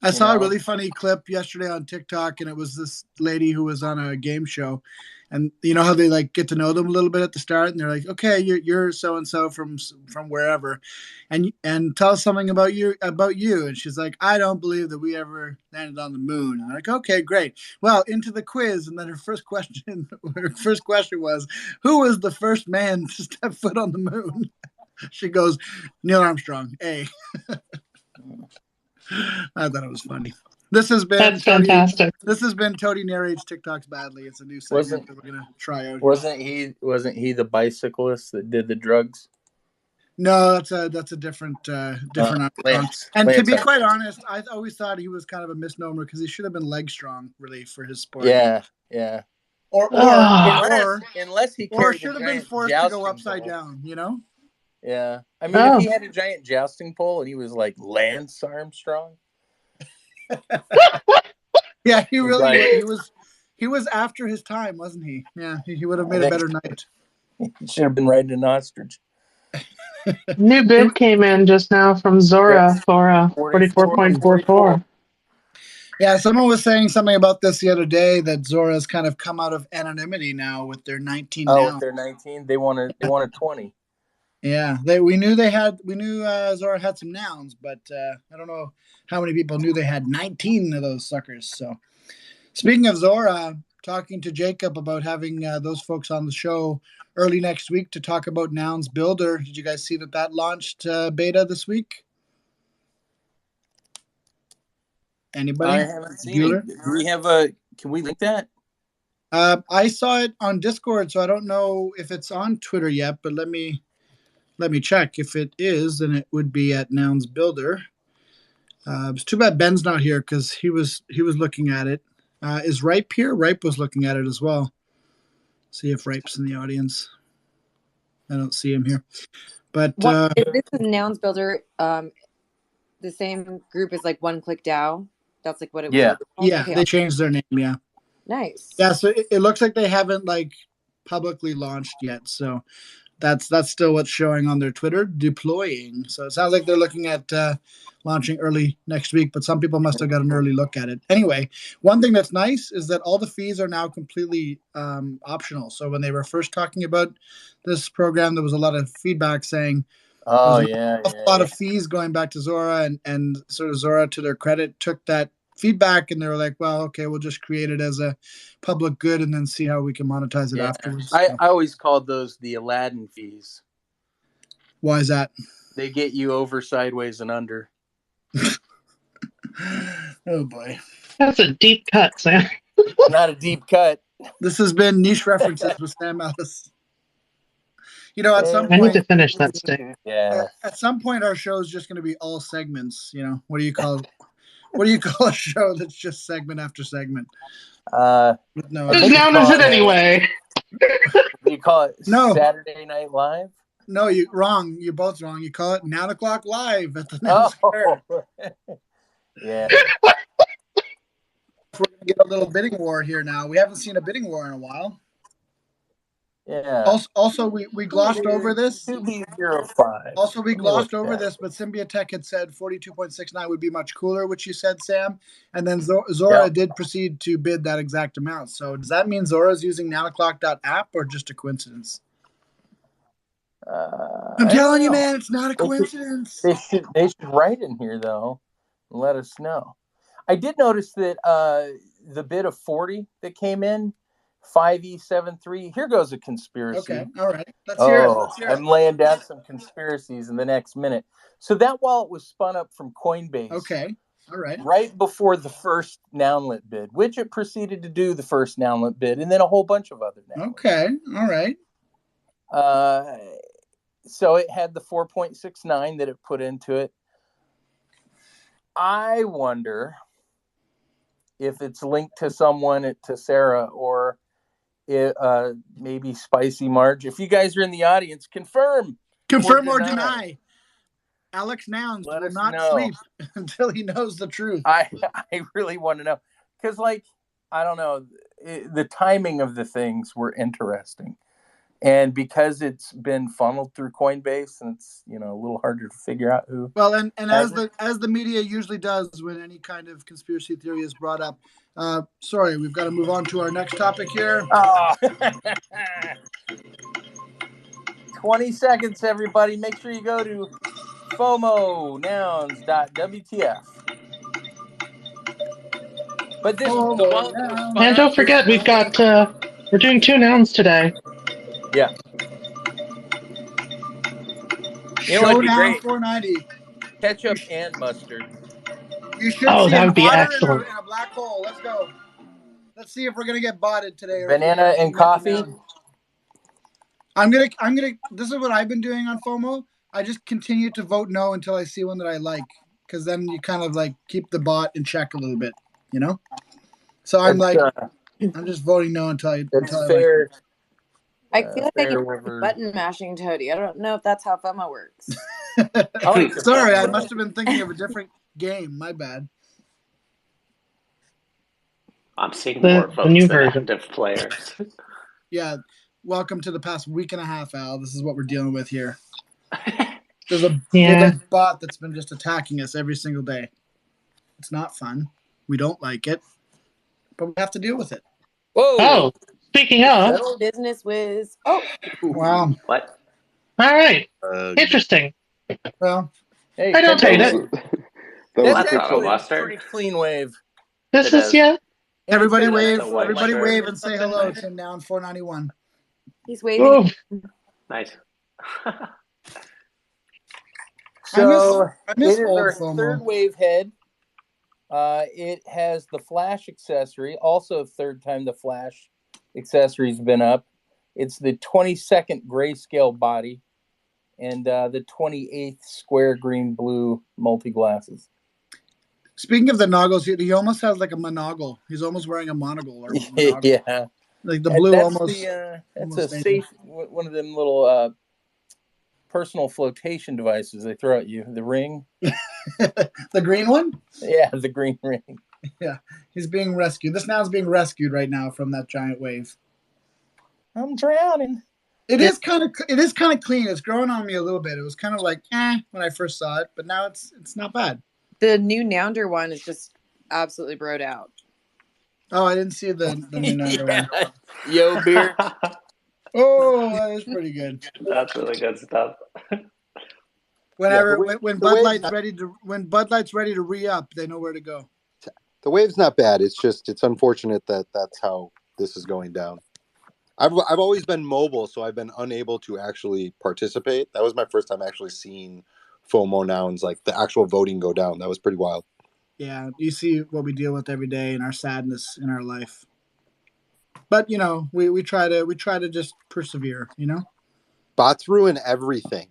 I saw a really funny clip yesterday on TikTok, and it was this lady who was on a game show, and you know how they like get to know them a little bit at the start, and they're like, "Okay, you're so and so from wherever," and tell us something about you, and she's like, "I don't believe that we ever landed on the moon." I'm like, "Okay, great. Well, into the quiz," and then her first question was, "Who was the first man to step foot on the moon?" She goes, "Neil Armstrong." A. I thought it was funny. This has been That's fantastic. This has been Toady narrates TikToks badly. It's a new segment that we're gonna try out. Wasn't he the bicyclist that did the drugs? No, that's a different Lance. And to be Lance. quite honest, I always thought he was kind of a misnomer because he should have been leg strong, really, for his sport. Yeah. Or unless he or carried should a have been giant forced to go jousting upside pole. down. You know? Yeah. I mean, if he had a giant jousting pole and he was like Lance Armstrong. Yeah, he really he was after his time, wasn't he? Yeah, he would have made a better night. He should have been riding an ostrich. New bid came in just now from Zora for 44.44. Yeah, someone was saying something about this the other day that Zora's kind of come out of anonymity now with their 19 now. With their 19, they wanted 20. Yeah, we knew Zora had some nouns, but I don't know how many people knew they had 19 of those suckers. So, speaking of Zora, talking to Jacob about having those folks on the show early next week to talk about Nouns Builder. Did you guys see that launched beta this week? Anybody? I haven't seen it. Do we have can we link that? I saw it on Discord, so I don't know if it's on Twitter yet, but let me check. If it is, then it would be at Nouns Builder. It's too bad Ben's not here because he was looking at it. Is Ripe here? Ripe was looking at it as well. See if Ripe's in the audience. I don't see him here. But if this is Nouns Builder, the same group as like One Click DAO. That's like what it was. Yeah, okay. They changed their name. Yeah. Nice. Yeah, so it looks like they haven't like publicly launched yet. So that's still what's showing on their Twitter, deploying. So it sounds like they're looking at launching early next week, but some people must have got an early look at it. Anyway, one thing that's nice is that all the fees are now completely optional. So when they were first talking about this program, there was a lot of feedback saying a lot of fees going back to Zora, and sort of Zora, to their credit, took that feedback and they were like, well, okay, we'll just create it as a public good and then see how we can monetize it afterwards. I always called those the Aladdin fees. Why is that? They get you over, sideways, and under. Oh boy, that's a deep cut, Sam. Not a deep cut. This has been Niche References with Sam Ellis. At some point, I need to finish that stick. Yeah. At some point, our show is just going to be all segments. What do you call a show that's just segment after segment? No, whose noun is it anyway? Do you call it Saturday Night Live? No, you're wrong. You're both wrong. You call it 9 o'clock live at the Nouns Square. Yeah. We're going to get a little bidding war here now. We haven't seen a bidding war in a while. Yeah. Also, we glossed over this. 2B05. Also, we glossed over this, but Symbiotech had said 42.69 would be much cooler, which you said, Sam. And then Zora did proceed to bid that exact amount. So does that mean Zora's using 9o'clock.app or just a coincidence? I'm telling you, man, it's not a coincidence. They should write in here, though, and let us know. I did notice that the bid of 40 that came in, 5E73. Here goes a conspiracy. Okay, all right. Let's hear it. I'm laying down some conspiracies in the next minute. So that wallet was spun up from Coinbase. Okay, all right. Right before the first Nounlet bid, Widget proceeded to do the first Nounlet bid, and then a whole bunch of other Nounlets. Okay, all right. So it had the 4.69 that it put into it. I wonder if it's linked to someone at Tessera, or maybe Spicy Marge. If you guys are in the audience, confirm or deny. Alex Nouns Let will us not know. sleep until he knows the truth. I really want to know, because like, I don't know, the timing of the things were interesting, and because it's been funneled through Coinbase, and it's a little harder to figure out who. Well, and as the media usually does when any kind of conspiracy theory is brought up. Sorry, we've got to move on to our next topic here. Oh. 20 seconds, everybody. Make sure you go to FOMOnouns.wtf. But this Oh, the one that was spun And don't out. forget, we're doing 2 nouns today. Yeah. You know what'd be Showdown great? 490. Ketchup and mustard. You should Oh, see that an would be otter excellent. in a black hole. Let's go. Let's see if we're gonna get botted today. Or Banana if we and get the coffee. noun. I'm gonna. This is what I've been doing on FOMO. I just continue to vote no until I see one that I like, because then you kind of like keep the bot in check a little bit, So I'm I'm just voting no until I fair. like it. I feel like I Fair can whatever. button mashing Toady. I don't know if that's how FOMO works. I like the Sorry, I button. must have been thinking of a different game. My bad. I'm seeing The more votes new than version. active players. Yeah. Welcome to the past week and a half, Al. This is what we're dealing with here. There's a bot that's been just attacking us every single day. It's not fun. We don't like it, but we have to deal with it. Whoa. Oh, speaking of. Business whiz. Oh, Wow. What? All right. Interesting. Well, hey, I don't hate it. That's That's not a actually a mustard. pretty clean wave. This It is, is. yeah. everybody Instead of wave. the white Everybody shirt. wave and say hello Something to Noun 491. he's waving. Oh, Nice. So I miss it is old our FOMO. third wave head. It has the flash accessory. Also, third time the flash accessory's been up. It's the 22nd grayscale body and the 28th square green blue multi glasses. Speaking of the noggles, he almost has like a monogle. He's almost wearing a monocle or monogle. Yeah, like the blue that's almost. that's almost a safe one of them little personal flotation devices they throw at you. The ring. The green one? Yeah, the green ring. Yeah, he's being rescued. This Noun's being rescued right now from that giant wave. I'm drowning. It is kind of clean. It's growing on me a little bit. It was kind of like when I first saw it, but now it's not bad. The new Nounder one is just absolutely broed out. Oh, I didn't see the new Nounder one. Yo, beer. Oh, that is pretty good. That's really good stuff. When Bud Light's ready to re-up, they know where to go. The wave's not bad. It's unfortunate that that's how this is going down. I've always been mobile, so I've been unable to actually participate. That was my first time actually seeing FOMO nouns, like the actual voting go down. That was pretty wild. Yeah, you see what we deal with every day and our sadness in our life. But we try to just persevere. Bots ruin everything.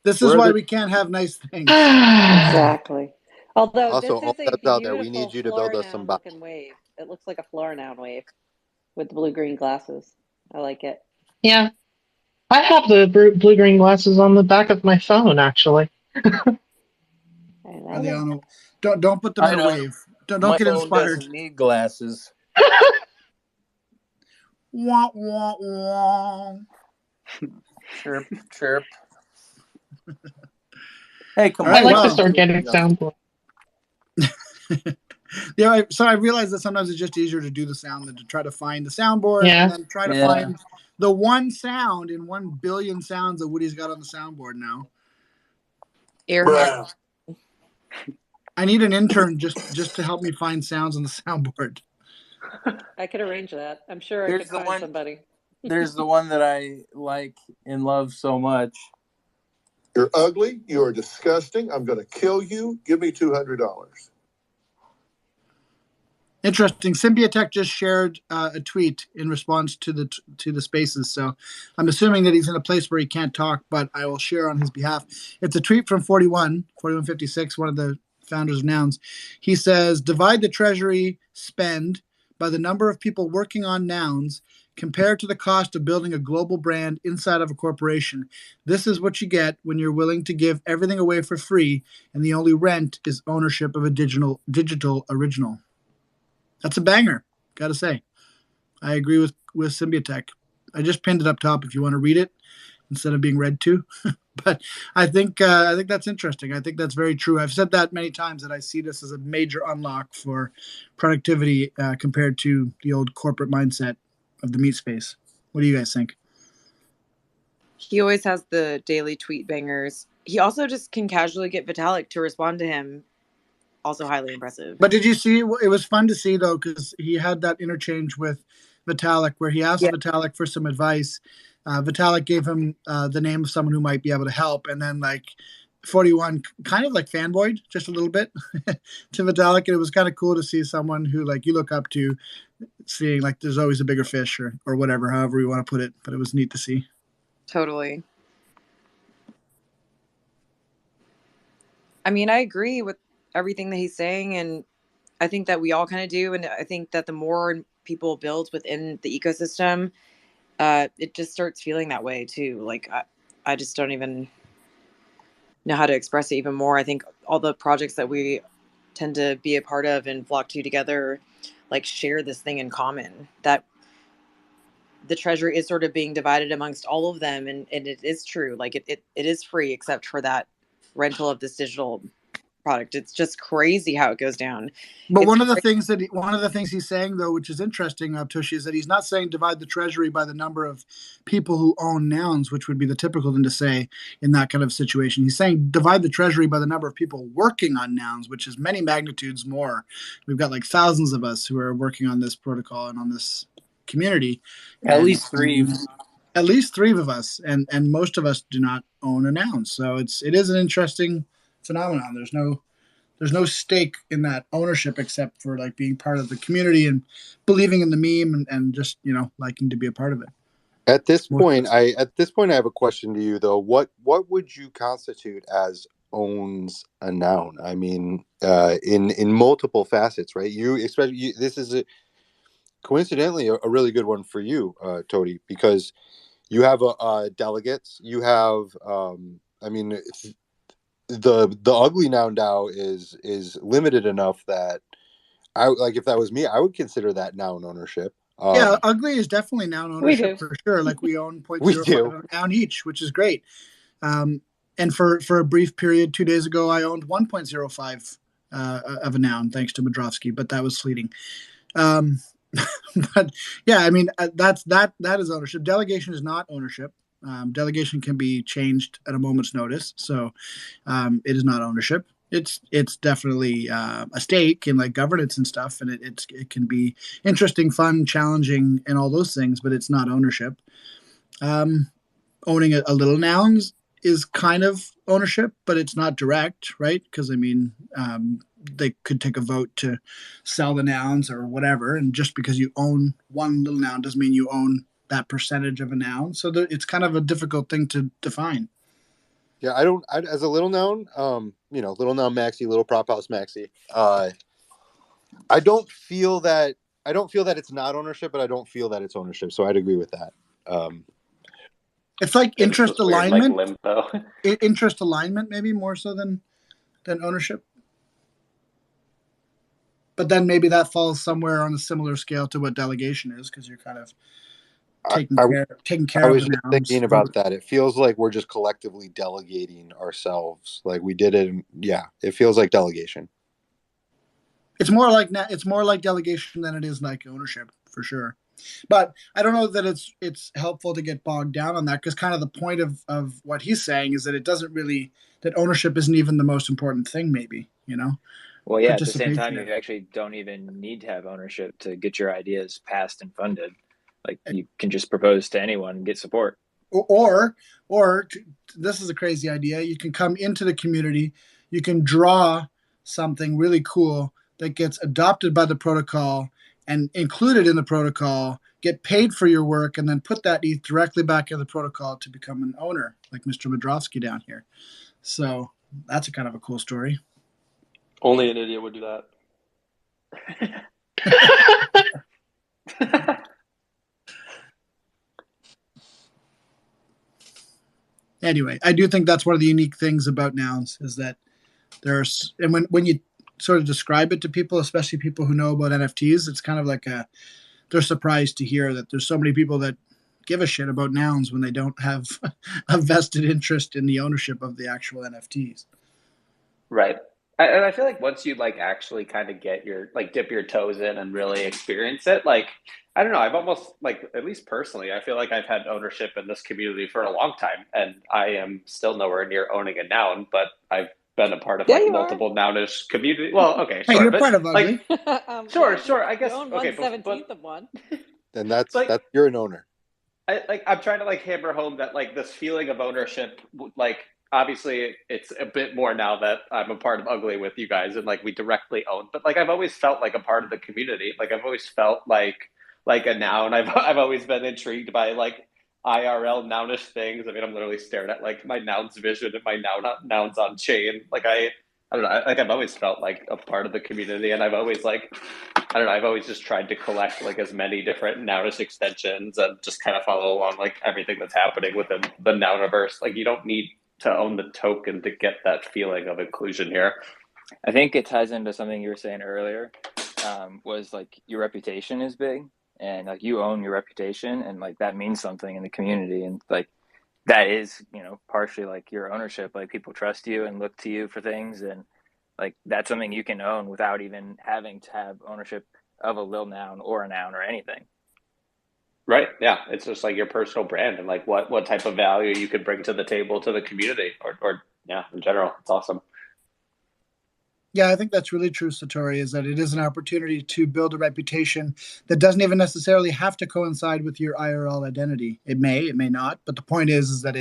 This is why we can't have nice things. Exactly. Although Also, all this is that's a out there. We beautiful need you to build us some bots. looking wave. It looks like a floor noun wave with the blue-green glasses. I like it. yeah. I have the blue-green glasses on the back of my phone, actually. Are they on don't put them in a wave. Don't get inspired. Doesn't need glasses. Wah, wah, wah. Chirp, chirp. Hey, come on. I like this organic soundboard. Yeah, so I realized that sometimes it's just easier to do the sound than to try to find the soundboard and then try to find the one sound in 1 billion sounds that Woody's got on the soundboard now. I need an intern just to help me find sounds on the soundboard. I could arrange that. I'm sure I could find somebody. There's the one that I like and love so much. You're ugly. You are disgusting. I'm going to kill you. Give me $200. Interesting. Symbiotech just shared a tweet in response to the spaces, so I'm assuming that he's in a place where he can't talk, but I will share on his behalf. It's a tweet from 4156, one of the founders of Nouns. He says, "Divide the treasury, spend, by the number of people working on nouns compared to the cost of building a global brand inside of a corporation. This is what you get when you're willing to give everything away for free, and the only rent is ownership of a digital original. That's a banger, gotta say. I agree with Symbiotech. I just pinned it up top if you want to read it instead of being read to. But I think that's interesting. I think that's very true. I've said that many times that I see this as a major unlock for productivity compared to the old corporate mindset of the meat space. What do you guys think? He always has the daily tweet bangers. He also just can casually get Vitalik to respond to him. Also highly impressive. But did you see? It was fun to see though, because he had that interchange with Vitalik where he asked Vitalik for some advice. Vitalik gave him the name of someone who might be able to help, and then like 41 kind of like fanboyed just a little bit to Vitalik, and it was kind of cool to see someone who like you look up to, seeing like there's always a bigger fish or whatever, however you want to put it. But it was neat to see. Totally. I mean, I agree with everything that he's saying, and I think that we all kind of do, and I think that the more people build within the ecosystem, it just starts feeling that way too. Like I just don't even know how to express it even more. I think all the projects that we tend to be a part of and flock to together, like share this thing in common, that the treasure is sort of being divided amongst all of them, and it is true. Like it is free except for that rental of this digital product. It's just crazy how it goes down. But one of the things he's saying though, which is interesting, Tushy, is that he's not saying divide the treasury by the number of people who own nouns, which would be the typical thing to say in that kind of situation. He's saying divide the treasury by the number of people working on nouns, which is many magnitudes more. We've got like thousands of us who are working on this protocol and on this community. At least three. At least three of us, and most of us do not own a noun. So it is an interesting phenomenon. There's no stake in that ownership except for like being part of the community and believing in the meme and just liking to be a part of it. At this point, I have a question to you though. What would you constitute as owns a noun? I mean, in multiple facets, right? This is coincidentally a really good one for you, Tody, because you have delegates. You have, I mean, the ugly noun DAO is limited enough that I like, if that was me, I would consider that noun ownership. Yeah, ugly is definitely noun ownership for sure. Like we own 0.05 of a noun each, which is great. And for a brief period 2 days ago, I owned 1.05 of a noun, thanks to Madrovsky, but that was fleeting. But yeah, I mean, that is ownership. Delegation is not ownership. Delegation can be changed at a moment's notice, so it is not ownership. It's definitely a stake in like governance and stuff, and it can be interesting, fun, challenging, and all those things, but it's not ownership. Owning a little nouns is kind of ownership, but it's not direct, right? Because I mean, they could take a vote to sell the nouns or whatever, and just because you own one little noun doesn't mean you own that percentage of a noun. So it's kind of a difficult thing to define. Yeah, as a little noun, little noun maxi, little prop house maxi. I don't feel that it's not ownership, but I don't feel that it's ownership. So I'd agree with that. It's like interest alignment, weird, like limbo. Interest alignment, maybe more so than ownership. But then maybe that falls somewhere on a similar scale to what delegation is, because you're kind of taking care I of was the just nouns. thinking about that. It feels like we're just collectively delegating ourselves. Like we did it. Yeah, it feels like delegation. It's more like delegation than it is like ownership, for sure. But I don't know that it's helpful to get bogged down on that, because kind of the point of what he's saying is that that ownership isn't even the most important thing, maybe, Well, yeah, at the same time, you actually don't even need to have ownership to get your ideas passed and funded. Like you can just propose to anyone and get support. Or this is a crazy idea. You can come into the community, you can draw something really cool that gets adopted by the protocol and included in the protocol, get paid for your work, and then put that ETH directly back in the protocol to become an owner, like Mr. Madrovsky down here. So that's a kind of a cool story. Only an idiot would do that. Anyway, I do think that's one of the unique things about nouns is that there's, and when you sort of describe it to people, especially people who know about NFTs, it's kind of like they're surprised to hear that there's so many people that give a shit about nouns when they don't have a vested interest in the ownership of the actual NFTs. Right. And I feel like once you like actually kind of get your like dip your toes in and really experience it, like I don't know, I've almost like at least personally, I feel like I've had ownership in this community for a long time, and I am still nowhere near owning a noun, but I've been a part of Yeah, like you multiple nounish community. Well, okay, Hey, sure, you're but part of Ugly. like yeah, sure, I you guess own okay, 1/17 of one. Then that's like you're an owner. I'm trying to like hammer home that like this feeling of ownership, like obviously it's a bit more now that I'm a part of Ugly with you guys and like we directly own, but like I've always felt like a part of the community. Like I've always felt like a noun. I've always been intrigued by like IRL nounish things. I mean, I'm literally staring at like my nouns vision and my nouns on chain. Like I don't know. Like I've always felt like a part of the community, and I've always like I don't know. I've always just tried to collect like as many different nounish extensions and just kind of follow along like everything that's happening within the nouniverse. Like you don't need to own the token to get that feeling of inclusion here. I think it ties into something you were saying earlier. Was like your reputation is big, and like you own your reputation, and like that means something in the community, and like that is partially like your ownership. Like people trust you and look to you for things, and like that's something you can own without even having to have ownership of a lil noun or a noun or anything. Right. Yeah. It's just like your personal brand and like what type of value you could bring to the table to the community or yeah, in general. It's awesome. Yeah, I think that's really true, Satori, is that it is an opportunity to build a reputation that doesn't even necessarily have to coincide with your IRL identity. It may not, but the point is that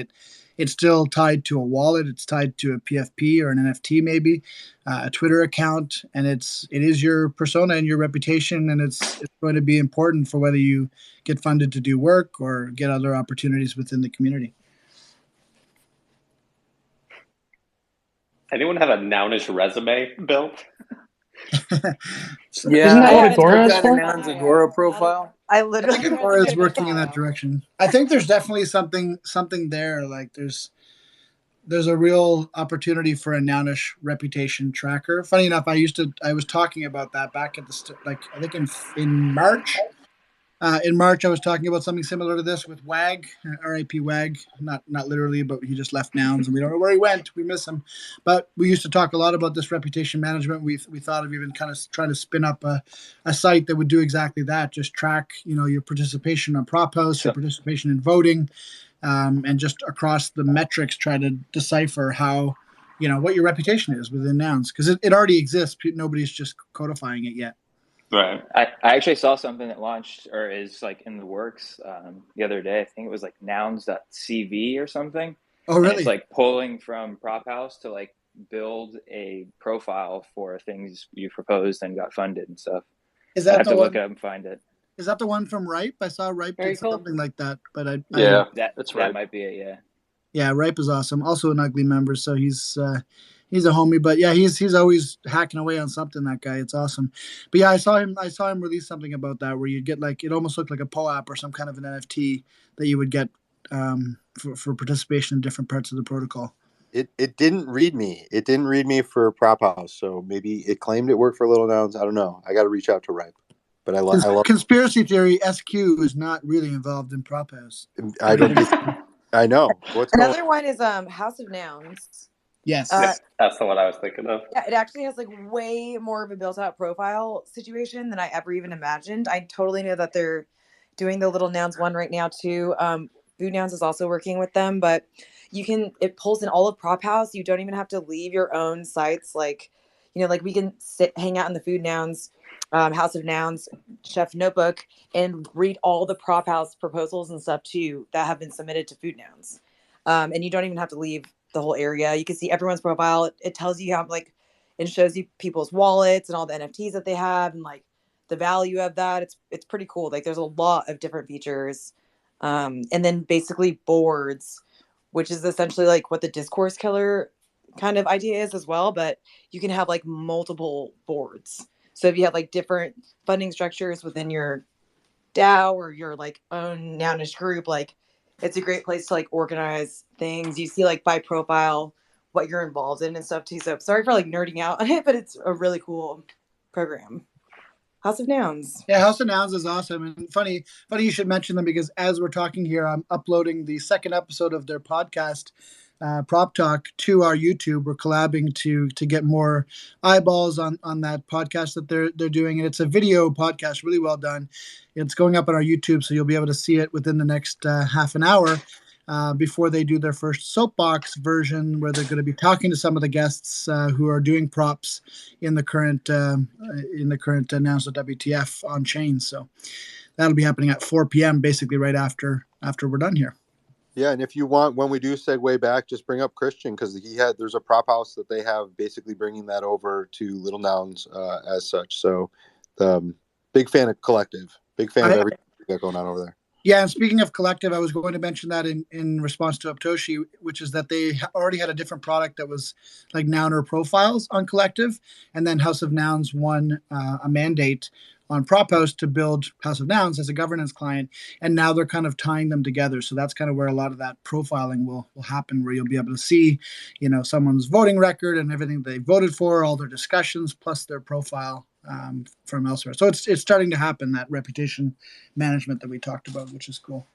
it's still tied to a wallet, it's tied to a PFP or an NFT maybe, a Twitter account, and it is your persona and your reputation, and it's going to be important for whether you get funded to do work or get other opportunities within the community. Anyone have a nounish resume, Bill? Yeah, Isn't that I what have Agora is got a for? Noun's Agora profile. I I literally think have a Agora is Twitter working in that file. direction. I think there's definitely something there. Like there's a real opportunity for a nounish reputation tracker. Funny enough, I was talking about that back at like I think in March. In March, I was talking about something similar to this with Wag, R.I.P. Wag. Not literally, but he just left Nouns, and we don't know where he went. We miss him. But we used to talk a lot about this reputation management. We thought of even kind of trying to spin up a site that would do exactly that. Just track, your participation on prop hosts, your participation in voting, and just across the metrics, try to decipher how, what your reputation is within Nouns, because it already exists. Nobody's just codifying it yet. Right. I actually saw something that launched or is like in the works the other day. I think it was like nouns.cv or something. Oh, really? And it's like pulling from Prop House to like build a profile for things you proposed and got funded and stuff. Is I that have the to one? look it up and find it. Is that the one from Ripe? I saw Ripe Very did cool. something like that, but Yeah, That's right. That might be it. Yeah. Yeah, Ripe is awesome. Also an Ugly member, so he's a homie. But yeah, he's always hacking away on something. That guy, it's awesome. But yeah, I saw him release something about that where you get like it almost looked like a POAP or some kind of an NFT that you would get for participation in different parts of the protocol. It didn't read me. It didn't read me for Prop House, so maybe it claimed it worked for Little Nouns. I don't know. I got to reach out to Ripe. But I love Conspiracy theory. SQ is not really involved in Prop House. I don't think I know what's going. Another one is House of Nouns. Yes. that's the one I was thinking of. Yeah, it actually has like way more of a built-out profile situation than I ever even imagined. I totally know that they're doing the Little Nouns one right now too. Food Nouns is also working with them, but it pulls in all of Prop House. You don't even have to leave your own sites. Like, like we can hang out in the Food Nouns, House of Nouns, Chef Notebook, and read all the Prop House proposals and stuff too that have been submitted to Food Nouns. And you don't even have to leave the whole area. You can see everyone's profile. It tells you how it shows you people's wallets and all the NFTs that they have and like the value of that. It's pretty cool. Like there's a lot of different features. And then basically boards, which is essentially like what the discourse killer kind of idea is as well, but you can have like multiple boards. So if you have like different funding structures within your DAO or your like own nounish group, like it's a great place to like organize things. You see like by profile what you're involved in and stuff too. So sorry for like nerding out on it, but it's a really cool program. House of Nouns. Yeah, House of Nouns is awesome, and funny you should mention them because as we're talking here, I'm uploading the second episode of their podcast, Prop Talk, to our YouTube. We're collabing to get more eyeballs on that podcast that they're doing, and it's a video podcast, really well done. It's going up on our YouTube, so you'll be able to see it within the next half an hour. Before they do their first soapbox version, where they're going to be talking to some of the guests who are doing props in the current announced WTF on chain. So that'll be happening at 4 p.m. basically right after we're done here. Yeah, and if you want, when we do segue back, just bring up Christian because there's a prop house that they have basically bringing that over to Little Nouns as such. So, big fan of Collective, big fan of everything that's going on over there. Yeah, and speaking of Collective, I was going to mention that in response to Aptoshi, which is that they already had a different product that was like Nouner profiles on Collective, and then House of Nouns won a mandate on Prop House to build House of Nouns as a governance client, and now they're kind of tying them together. So that's kind of where a lot of that profiling will happen, where you'll be able to see, someone's voting record and everything they voted for, all their discussions, plus their profile from elsewhere. So it's starting to happen, that reputation management that we talked about, which is cool.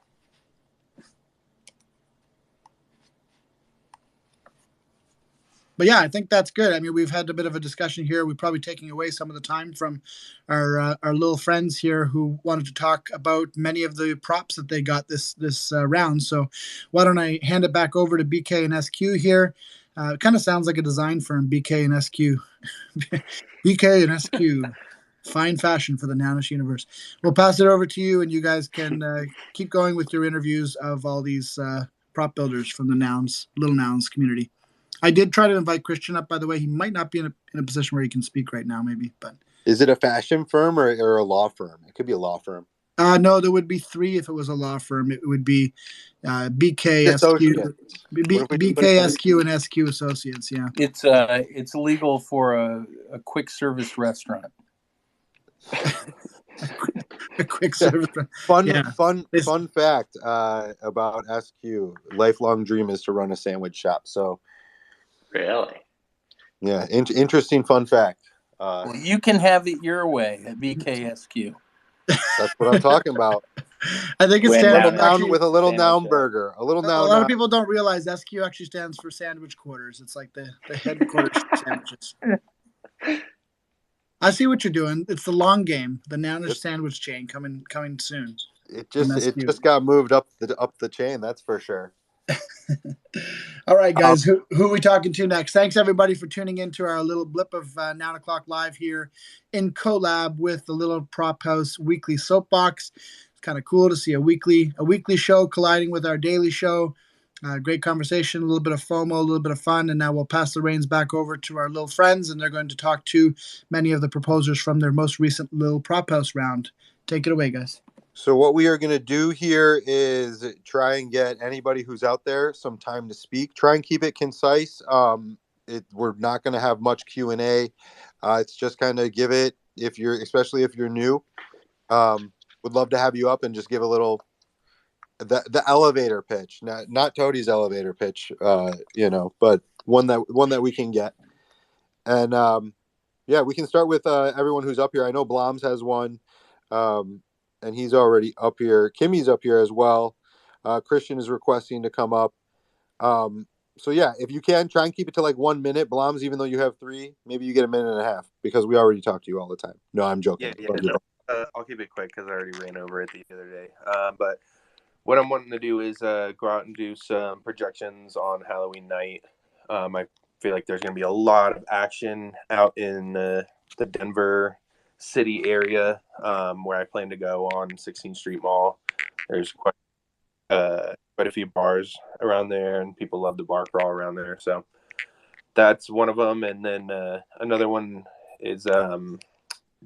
But yeah, I think that's good. I mean, we've had a bit of a discussion here. We're probably taking away some of the time from our little friends here who wanted to talk about many of the props that they got this round. So why don't I hand it back over to BK and SQ here? It kind of sounds like a design firm, BK and SQ. BK and SQ. Fine fashion for the Nounish universe. We'll pass it over to you, and you guys can keep going with your interviews of all these prop builders from the Little Nouns community. I did try to invite Christian up, by the way. He might not be in a position where he can speak right now, maybe. But is it a fashion firm or a law firm? It could be a law firm. No, there would be three if it was a law firm. It would be BKSQ, BKSQ, and SQ Associates. Yeah, it's legal for a quick service restaurant. A quick service. Fun fact about SQ. Lifelong dream is to run a sandwich shop. So, really, yeah, interesting fun fact. Well, you can have it your way at BKSQ. That's what I'm talking about. I think it stands with a little noun burger. A little noun. A lot of people don't realize SQ actually stands for sandwich quarters. It's like the headquarters for sandwiches. I see what you're doing. It's the long game, the Nounish sandwich chain coming soon. It just got moved up the chain. That's for sure. All right, guys. Who are we talking to next? Thanks everybody for tuning in to our little blip of 9 o'clock live here in collab with the Little Prop House weekly soapbox. It's kind of cool to see a weekly show colliding with our daily show. Great conversation, a little bit of FOMO, a little bit of fun, and now we'll pass the reins back over to our little friends, and they're going to talk to many of the proposers from their most recent Little Prop House round. Take it away, guys. So what we are going to do here is try and get anybody who's out there some time to speak. Try and keep it concise. We're not going to have much Q&A. It's just kind of give it, especially if you're new. Would love to have you up and just give a little the elevator pitch, not Toadie's elevator pitch, but one that we can get. And we can start with everyone who's up here. I know Bloms has one, and he's already up here. Kimmy's up here as well. Christian is requesting to come up. So yeah, if you can, try and keep it to like 1 minute. Bloms, even though you have 3, maybe you get a minute and a half because we already talk to you all the time. No, I'm joking. Yeah. I'll keep it quick because I already ran over it the other day. But what I'm wanting to do is go out and do some projections on Halloween night. I feel like there's going to be a lot of action out in the Denver city area where I plan to go on 16th Street Mall. There's quite a few bars around there, and people love the bar crawl around there. So that's one of them. And then another one is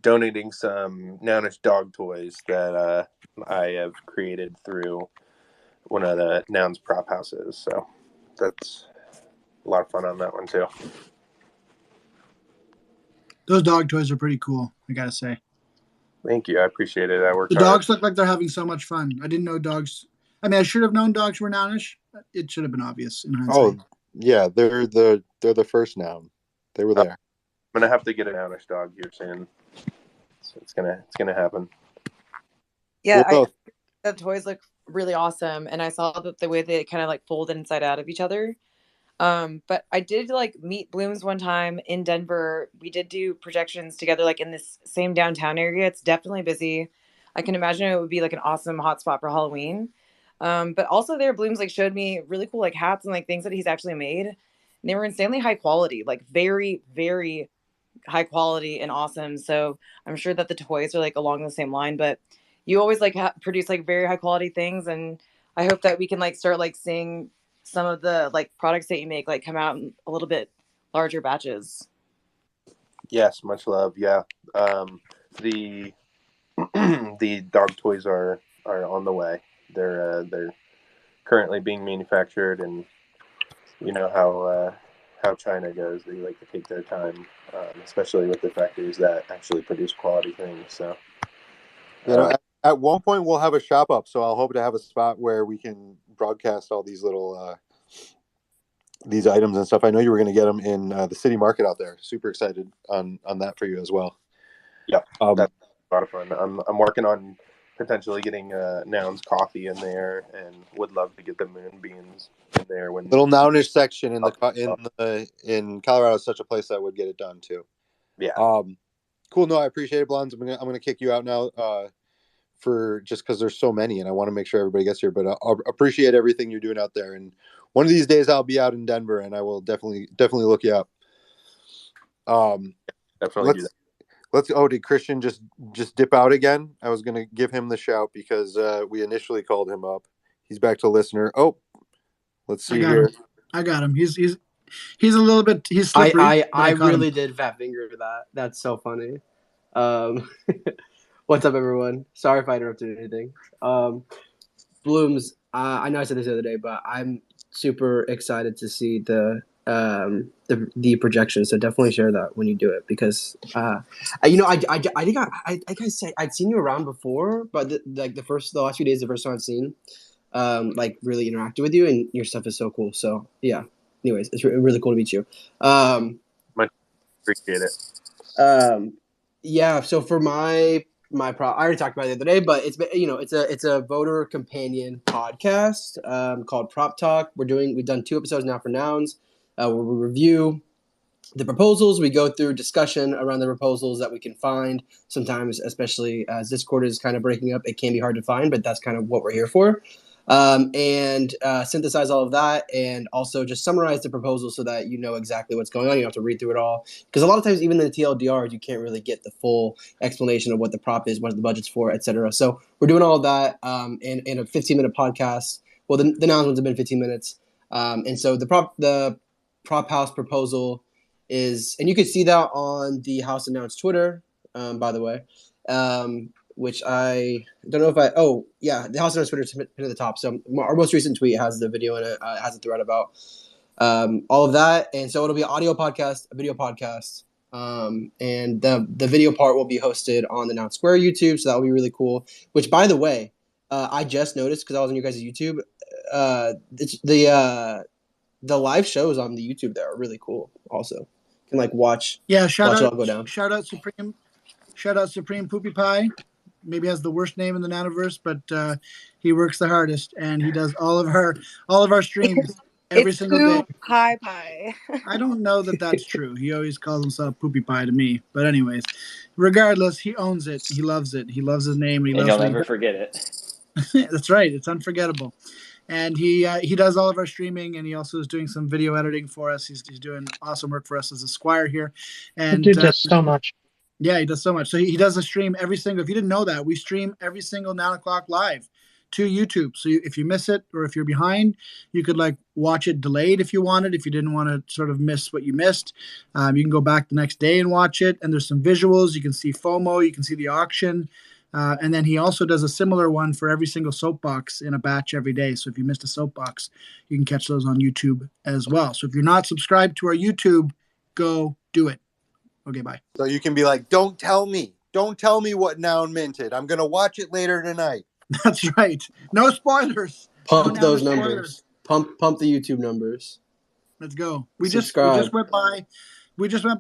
donating some Nounish dog toys that I have created through one of the Nouns prop houses. So that's a lot of fun on that one too. Those dog toys are pretty cool, I gotta say. Thank you. I appreciate it. I worked The hard. dogs look like they're having so much fun. I didn't know dogs I mean, I should have known dogs were nounish. It should have been obvious in hindsight. Oh, yeah, they're the first noun. They were there. I'm gonna have to get an Amish dog here soon. So it's gonna happen. Yeah, Well, the toys look really awesome, and I saw that the way they kind of like fold inside out of each other. But I did like meet Blooms one time in Denver. We did do projections together, like in this same downtown area. It's definitely busy. I can imagine it would be like an awesome hotspot for Halloween. But also there, Blooms like showed me really cool like hats and like things that he's actually made. And they were insanely high quality, like very, very high quality and awesome. So I'm sure that the toys are like along the same line, but you always like produce like very high quality things, and I hope that we can like start like seeing some of the like products that you make like come out in a little bit larger batches. Yes, much love. Yeah, the the dog toys are on the way. They're currently being manufactured, and you know how China goes. They like to take their time, especially with the factories that actually produce quality things. So, at one point we'll have a shop up, so I'll hope to have a spot where we can broadcast all these little these items and stuff. I know you were going to get them in the city market out there. Super excited on that for you as well. Yeah, that's a lot of fun. I'm working on potentially getting Noun's coffee in there, and would love to get the moonbeams in there. When little Nounish section in Colorado is such a place that would get it done too. Yeah. Cool. No, I appreciate it, Blondes. I'm gonna kick you out now for just because there's so many, and I want to make sure everybody gets here. But I'll appreciate everything you're doing out there. And one of these days I'll be out in Denver, and I will definitely look you up. Definitely do that. Did Christian just dip out again? I was gonna give him the shout because we initially called him up. He's back to listener. Oh, let's see here. I got him. He's a little bit. He's slippery. I really did fat finger that. That's so funny. What's up, everyone? Sorry if I interrupted anything. Blooms. I know I said this the other day, but I'm super excited to see the projection. So definitely share that when you do it, because I think I said I'd seen you around before, but the last few days, the first time I've seen like really interacted with you, and your stuff is so cool. So yeah. Anyways, it's really cool to meet you. Appreciate it. Yeah. So for my I already talked about it the other day, but it's a voter companion podcast called Prop Talk. We've done 2 episodes now for Nouns, where we review the proposals. We go through discussion around the proposals that we can find. Sometimes, especially as Discord is kind of breaking up, it can be hard to find, but that's kind of what we're here for. And synthesize all of that, and also just summarize the proposal so that you know exactly what's going on. You don't have to read through it all, because a lot of times, even in the TLDRs, you can't really get the full explanation of what the prop is, what the budget's for, etc. So we're doing all of that in a 15-minute podcast. Well, the Nouns ones have been 15 minutes, and so the prop house proposal is, and you can see that on the House of Nouns Twitter, by the way. Which I don't know if the House of Nouns Twitter is pinned at the top. So our most recent tweet has the video in it, has a thread about all of that. And so it'll be an audio podcast, a video podcast. And the video part will be hosted on the Noun Square YouTube. So that will be really cool. Which, by the way, I just noticed, because I was on your guys' YouTube, the live shows on the YouTube there are really cool also. You can like watch. Yeah, shout out, go down. Shout out Supreme Poopy Pie. Maybe has the worst name in the Nanoverse, but he works the hardest, and he does all of our streams every single day. Pie. I don't know that that's true. He always calls himself Poopy Pie to me. But anyways, regardless, he owns it. He loves it. He loves his name. And he'll never forget it. That's right. It's unforgettable. And he does all of our streaming, and he also is doing some video editing for us. He's doing awesome work for us as a squire here. And he does so much. Yeah, he does so much. So he does a stream every single. If you didn't know that, we stream every single 9 o'clock live to YouTube. So if you miss it, or if you're behind, you could like watch it delayed if you wanted. If you didn't want to sort of miss what you missed, you can go back the next day and watch it. And there's some visuals. You can see FOMO. You can see the auction. And then he also does a similar one for every single soapbox in a batch every day. So if you missed a soapbox, you can catch those on YouTube as well. So if you're not subscribed to our YouTube, go do it. Okay, bye. So you can be like, don't tell me what Noun minted. I'm going to watch it later tonight. That's right. No spoilers. Pump No those Noun numbers. spoilers. Pump the YouTube numbers. Let's go. We Subscribe. just went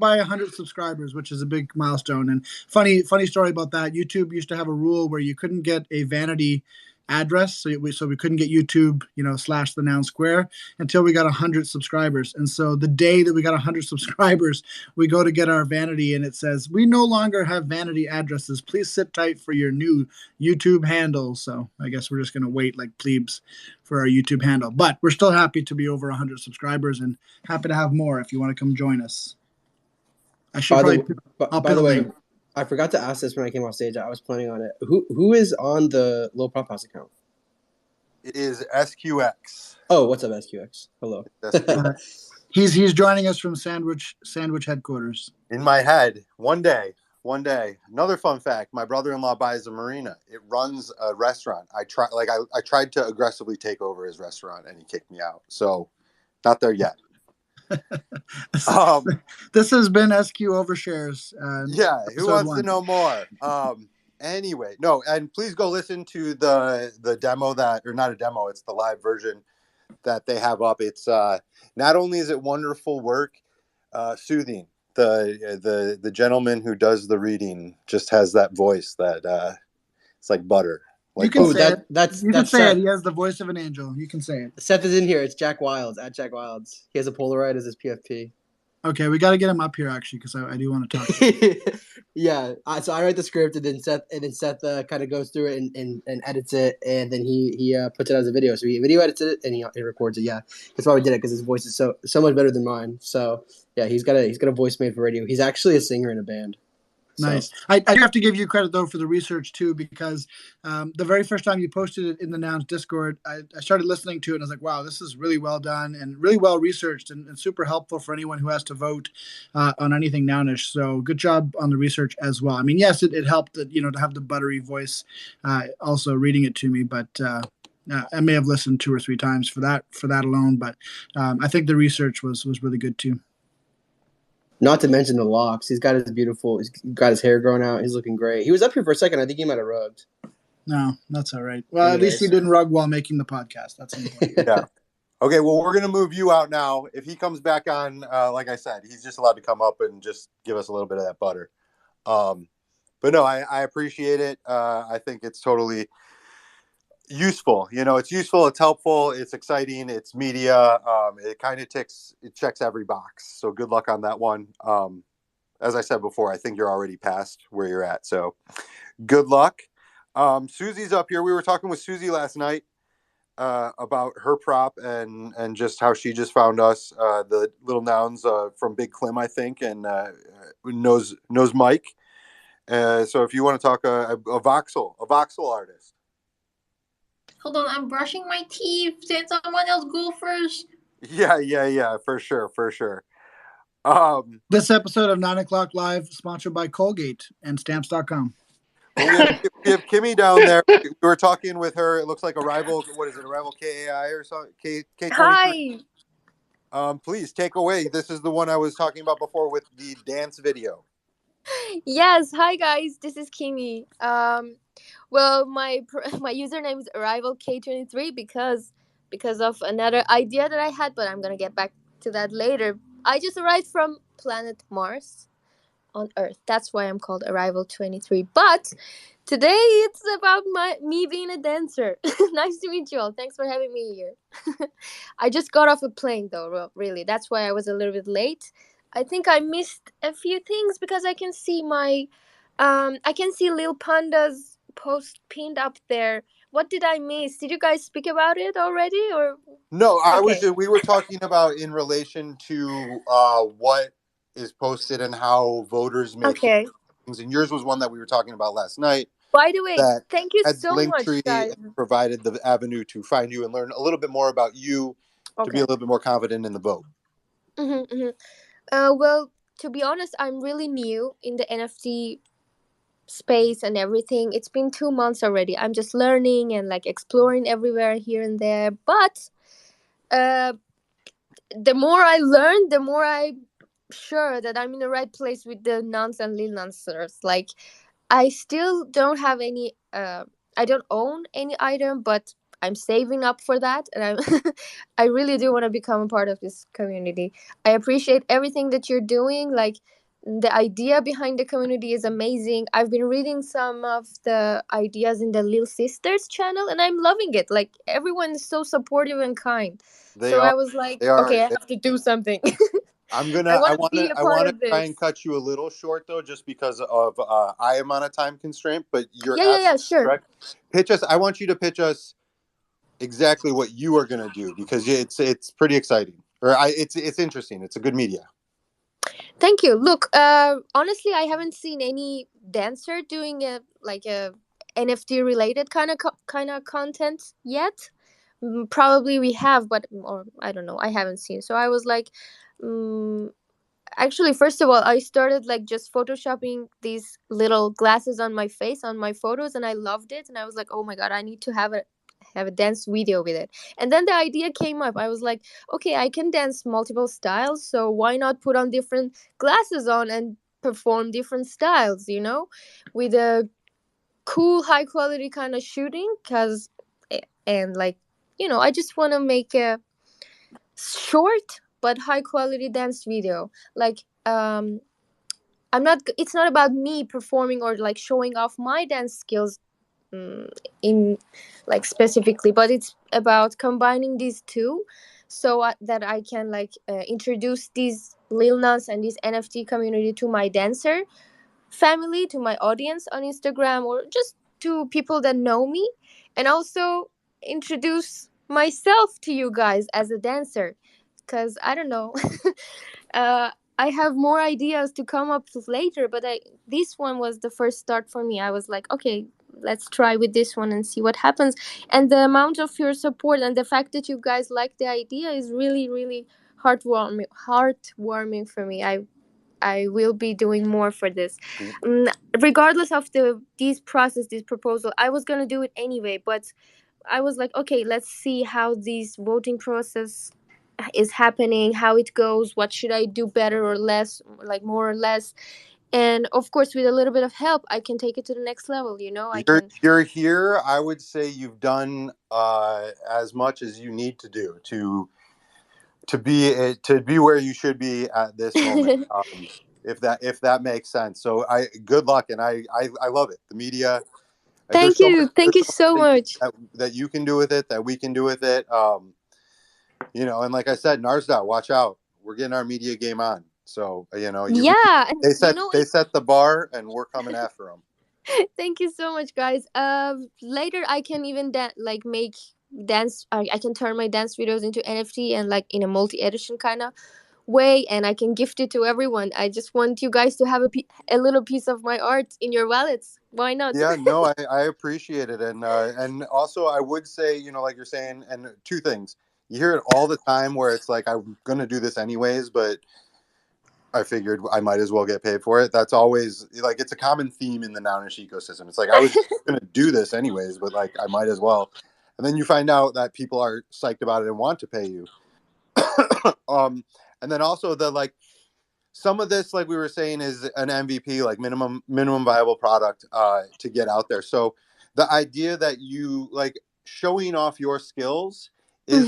by 100 subscribers, which is a big milestone. And funny story about that. YouTube used to have a rule where you couldn't get a vanity address, so we couldn't get YouTube, / the Noun Square until we got 100 subscribers. And so the day that we got 100 subscribers, we go to get our vanity, and it says we no longer have vanity addresses. Please sit tight for your new YouTube handle. So I guess we're just gonna wait like plebes for our YouTube handle, but we're still happy to be over 100 subscribers and happy to have more if you want to come join us. I should By the way, I forgot to ask this when I came off stage. I was planning on it. Who is on the Low Prop House account? It is SQX. Oh, what's up, SQX? Hello. He's joining us from Sandwich headquarters. In my head, one day. Another fun fact: my brother-in-law buys a marina. It runs a restaurant. I tried to aggressively take over his restaurant, and he kicked me out. So, not there yet. This has been SQ Overshares. Who wants to know more? Anyway, no, and please go listen to the demo not a demo, it's the live version that they have up. It's not only is it wonderful work, soothing. The gentleman who does the reading just has that voice that it's like butter. Like, you can say it. That's Seth. He has the voice of an angel. You can say it. Seth is in here. It's Jack Wilds, at Jack Wilds. He has a Polaroid as his PFP. Okay, we got to get him up here actually because I do want to talk to him. Yeah, so I write the script and then Seth kind of goes through it and edits it, and then he puts it as a video. So he video edits it and he records it. Yeah, that's why we did it, because his voice is so much better than mine. So yeah, he's got a voice made for radio. He's actually a singer in a band. Nice. So. I do have to give you credit though for the research too, because the very first time you posted it in the Nouns Discord, I started listening to it and I was like, wow, this is really well done and really well researched and super helpful for anyone who has to vote on anything Nounish. So good job on the research as well. I mean, yes, it helped that, to have the buttery voice also reading it to me, but I may have listened 2 or 3 times for that alone, but I think the research was really good too. Not to mention the locks. He's got his hair growing out. He's looking great. He was up here for a second. I think he might have rugged. No, that's all right. Well, anyways. At least he didn't rug while making the podcast. That's important. Yeah. Okay, well, we're going to move you out now. If he comes back on, like I said, he's just allowed to come up and just give us a little bit of that butter. But no, I appreciate it. I think it's totally useful. It's useful, it's helpful, it's exciting, it's media. It kind of checks every box. So good luck on that one. As I said before, I think you're already past where you're at. So good luck. Susie's up here. We were talking with Susie last night about her prop and just how she just found us, the little nouns from Big Clem, I think, and knows Mike. So if you want to talk a voxel artist. Hold on, I'm brushing my teeth. Did someone else go first? Yeah, for sure. This episode of 9 O'Clock Live sponsored by Colgate and Stamps.com. Well, we have Kimmy down there. We were talking with her. It looks like a rival. What is it? A rival KAI or something? Hi. Please take away. This is the one I was talking about before with the dance video. Yes. Hi guys. This is Kimmy. Well, my username is Arrival K23 because of another idea that I had, but I'm gonna get back to that later. I just arrived from planet Mars on Earth. That's why I'm called Arrival 23. But today it's about me being a dancer. Nice to meet you all. Thanks for having me here. I just got off a plane though, really. That's why I was a little bit late. I think I missed a few things because I can see Lil Panda's post pinned up there. What did I miss? Did you guys speak about it already, or no? We were talking about in relation to what is posted and how voters make things, and yours was one that we were talking about last night. By the way, thank you so much, guys. Provided the avenue to find you and learn a little bit more about you to be a little bit more confident in the vote. Well, to be honest, I'm really new in the NFT space and everything. It's been 2 months already. I'm just learning and exploring everywhere here and there. But the more I learn, the more I'm sure that I'm in the right place with the nuns and lil nunsers. I still don't have any. I don't own any item, but I'm saving up for that, and I really do want to become a part of this community. I appreciate everything that you're doing. Like, the idea behind the community is amazing. I've been reading some of the ideas in the Lil Sisters channel, and I'm loving it. Like, everyone is so supportive and kind. They So are. I was like, They are. okay, I have to do something. I I want to want be to. a I part want to of try this. and cut you a little short though, just because of I am on a time constraint. But you're Yeah, absolutely sure. correct. Pitch us. I want you to pitch us exactly what you are going to do, because it's pretty exciting, it's interesting. It's a good media. Thank you. Look, honestly, I haven't seen any dancer doing a NFT related kind of content yet. Probably we have, but or I don't know. I haven't seen. So I was like, um, actually, first of all, I started like just photoshopping these little glasses on my face on my photos, and I loved it. And I was like, oh my god, I need to have a dance video with it. And then the idea came up. I was like, okay, I can dance multiple styles, so why not put on different glasses on and perform different styles, with a cool high quality kind of shooting. And like, I just want to make a short but high quality dance video. Like, it's not about me performing or like showing off my dance skills, mm, in like specifically, but it's about combining these two, so that I can like introduce these Lil Nas and this NFT community to my dancer family, to my audience on Instagram, or just to people that know me, and also introduce myself to you guys as a dancer, because I don't know. uh, I have more ideas to come up with later, but this one was the first start for me. I was like, okay, let's try with this one and see what happens. And the amount of your support and the fact that you guys like the idea is really, really heartwarming for me. I will be doing more for this. Regardless of this proposal, I was gonna do it anyway, but I was like, okay, let's see how this voting process is happening, how it goes, what should I do better or less, like more or less. And of course, with a little bit of help, I can take it to the next level. I can. You're here. I would say you've done as much as you need to do to be where you should be at this moment. If that makes sense. So good luck, and I love it. The media. Thank you. Thank you so much. That you can do with it, that we can do with it. And like I said, Narsda, watch out. We're getting our media game on. So Yeah, and they set the bar, and we're coming after them. Thank you so much, guys. Later I can even like make dance. I can turn my dance videos into NFT and like in a multi-edition kind of way, and I can gift it to everyone. I just want you guys to have a little piece of my art in your wallets. Why not? Yeah, no, I appreciate it, and also I would say, like you're saying, and two things. You hear it all the time where it's like, I'm gonna do this anyways, but I figured I might as well get paid for it. That's always like, it's a common theme in the Nounish ecosystem. It's like, I was gonna do this anyways, but like I might as well. And then you find out that people are psyched about it and want to pay you. And then also some of this, like we were saying, is an MVP, like minimum viable product to get out there. So the idea that you like showing off your skills is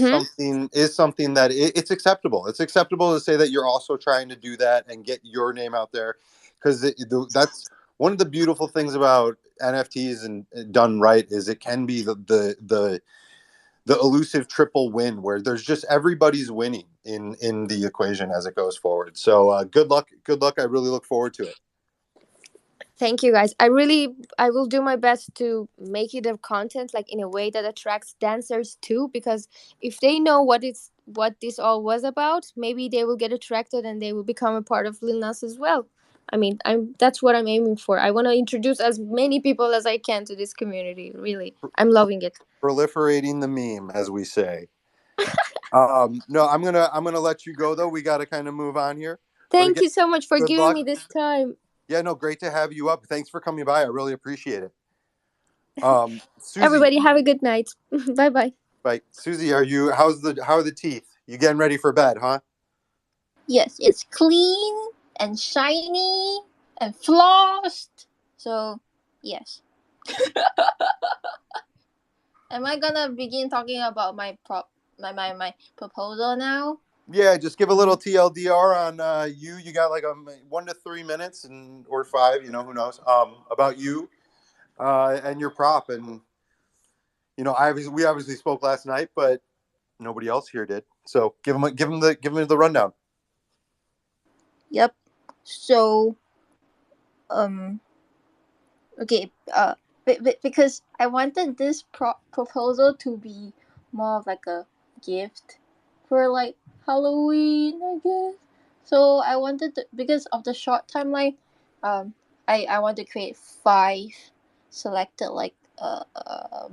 something that it's acceptable. It's acceptable to say that you're also trying to do that and get your name out there, because that's one of the beautiful things about NFTs, and done right, is it can be the elusive triple win, where there's just everybody's winning in the equation as it goes forward. So good luck. I really look forward to it. Thank you, guys. I will do my best to make it a content like in a way that attracts dancers too, because if they know what this all was about, maybe they will get attracted and they will become a part of Lil Nas as well. I mean, that's what I'm aiming for. I want to introduce as many people as I can to this community. Really, I'm loving it. Proliferating the meme, as we say. No, I'm gonna let you go though. We got to kind of move on here. Thank you so much for good giving luck. me this time. Yeah, no, great to have you up. Thanks for coming by. I really appreciate it. Susie, Everybody have a good night. Bye bye. Bye. Susie, how are the teeth? You getting ready for bed, huh? Yes, it's clean and shiny and flossed. So, yes. am I gonna begin talking about my proposal now? Yeah, just give a little TLDR on you. You got like 1 to 3 minutes, or 5. You know, who knows? About you and your prop, and we obviously spoke last night, but nobody else here did. So give him the rundown. Yep. So, okay. Because I wanted this proposal to be more of like a gift for like Halloween, I guess. So I wanted to, because of the short timeline, I want to create 5 selected like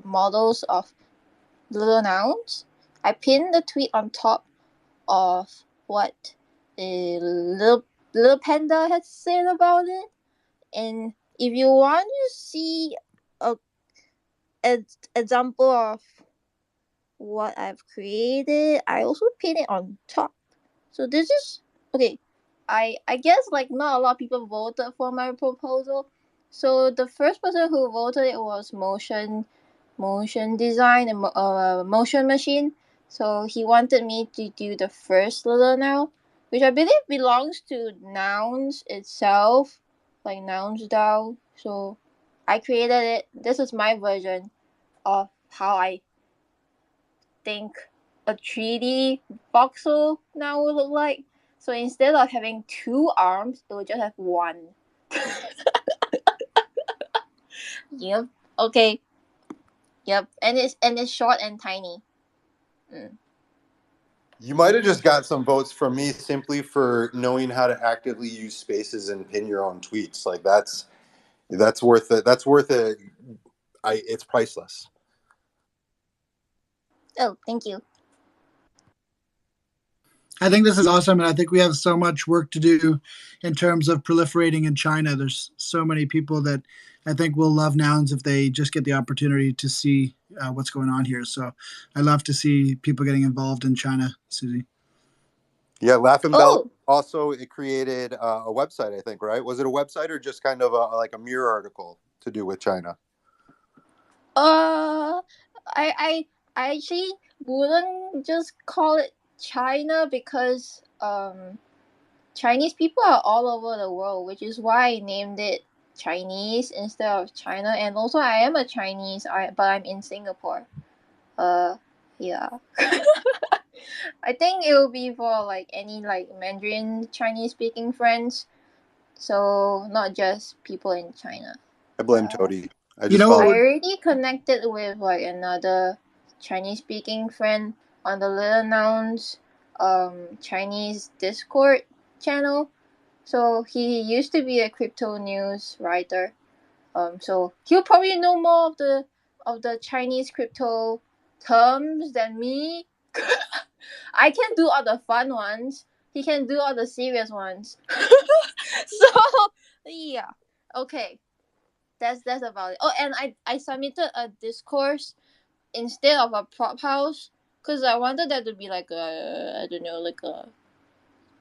models of little nouns. I pinned the tweet on top of what a little panda had said about it, and if you want to see a example of what I've created, I also pin it on top. So this is okay. I guess like not a lot of people voted for my proposal. So the first person who voted it was motion design and motion machine. So he wanted me to do the first little noun, which I believe belongs to nouns itself, like nouns DAO. So I created it. This is my version of how I think a 3D voxel now will look like. So instead of having 2 arms, it will just have 1. Yep. Okay. Yep. And it's short and tiny. You might have just got some votes from me simply for knowing how to actively use spaces and pin your own tweets. Like that's worth it. That's worth it. It's priceless. Oh, thank you. I think this is awesome, and I think we have so much work to do in terms of proliferating in China. There's so many people that I think will love nouns if they just get the opportunity to see what's going on here. So I love to see people getting involved in China, Susie. Yeah, Laughing Bell also it created a website, I think, right? Was it a website or just kind of like a mirror article to do with China? I actually wouldn't just call it China because Chinese people are all over the world, which is why I named it Chinese instead of China. And also, I am a Chinese, but I'm in Singapore. Yeah. I think it will be for like any like Mandarin Chinese speaking friends, so not just people in China. I blame Toady. I already connected with like another Chinese speaking friend on the Little Nouns Chinese Discord channel. So he used to be a crypto news writer. So he'll probably know more of the Chinese crypto terms than me. I can do all the fun ones. He can do all the serious ones. So yeah. Okay. That's about it. Oh, and I submitted a discourse instead of a prop house because I wanted that to be like a, I don't know, like a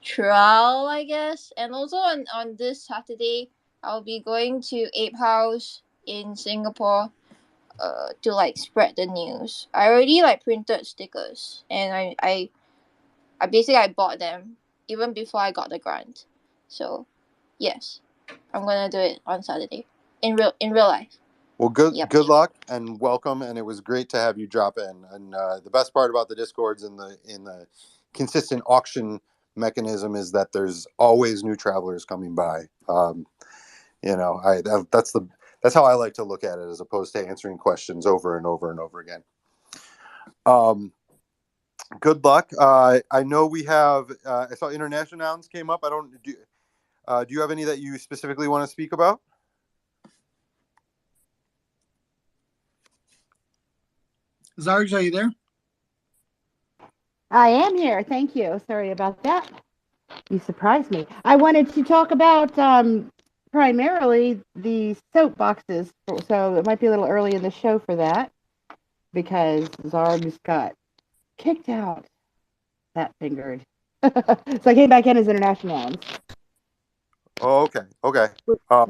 trial, I guess. And also on this Saturday, I'll be going to Ape House in Singapore to like spread the news. I already like printed stickers and I basically I bought them even before I got the grant. So yes, I'm gonna do it on Saturday in real life. Well, good luck and welcome, and it was great to have you drop in. And the best part about the Discords and the consistent auction mechanism is that there's always new travelers coming by. That's how I like to look at it, as opposed to answering questions over and over and over again. Good luck. I know we have. I saw international nouns came up. Do you have any that you specifically want to speak about? Zarg, are you there? I am here. Thank you. Sorry about that. You surprised me. I wanted to talk about primarily the soap boxes. So it might be a little early in the show for that because Zarg's got kicked out. That fingered. So I came back in as international nouns. Oh, okay.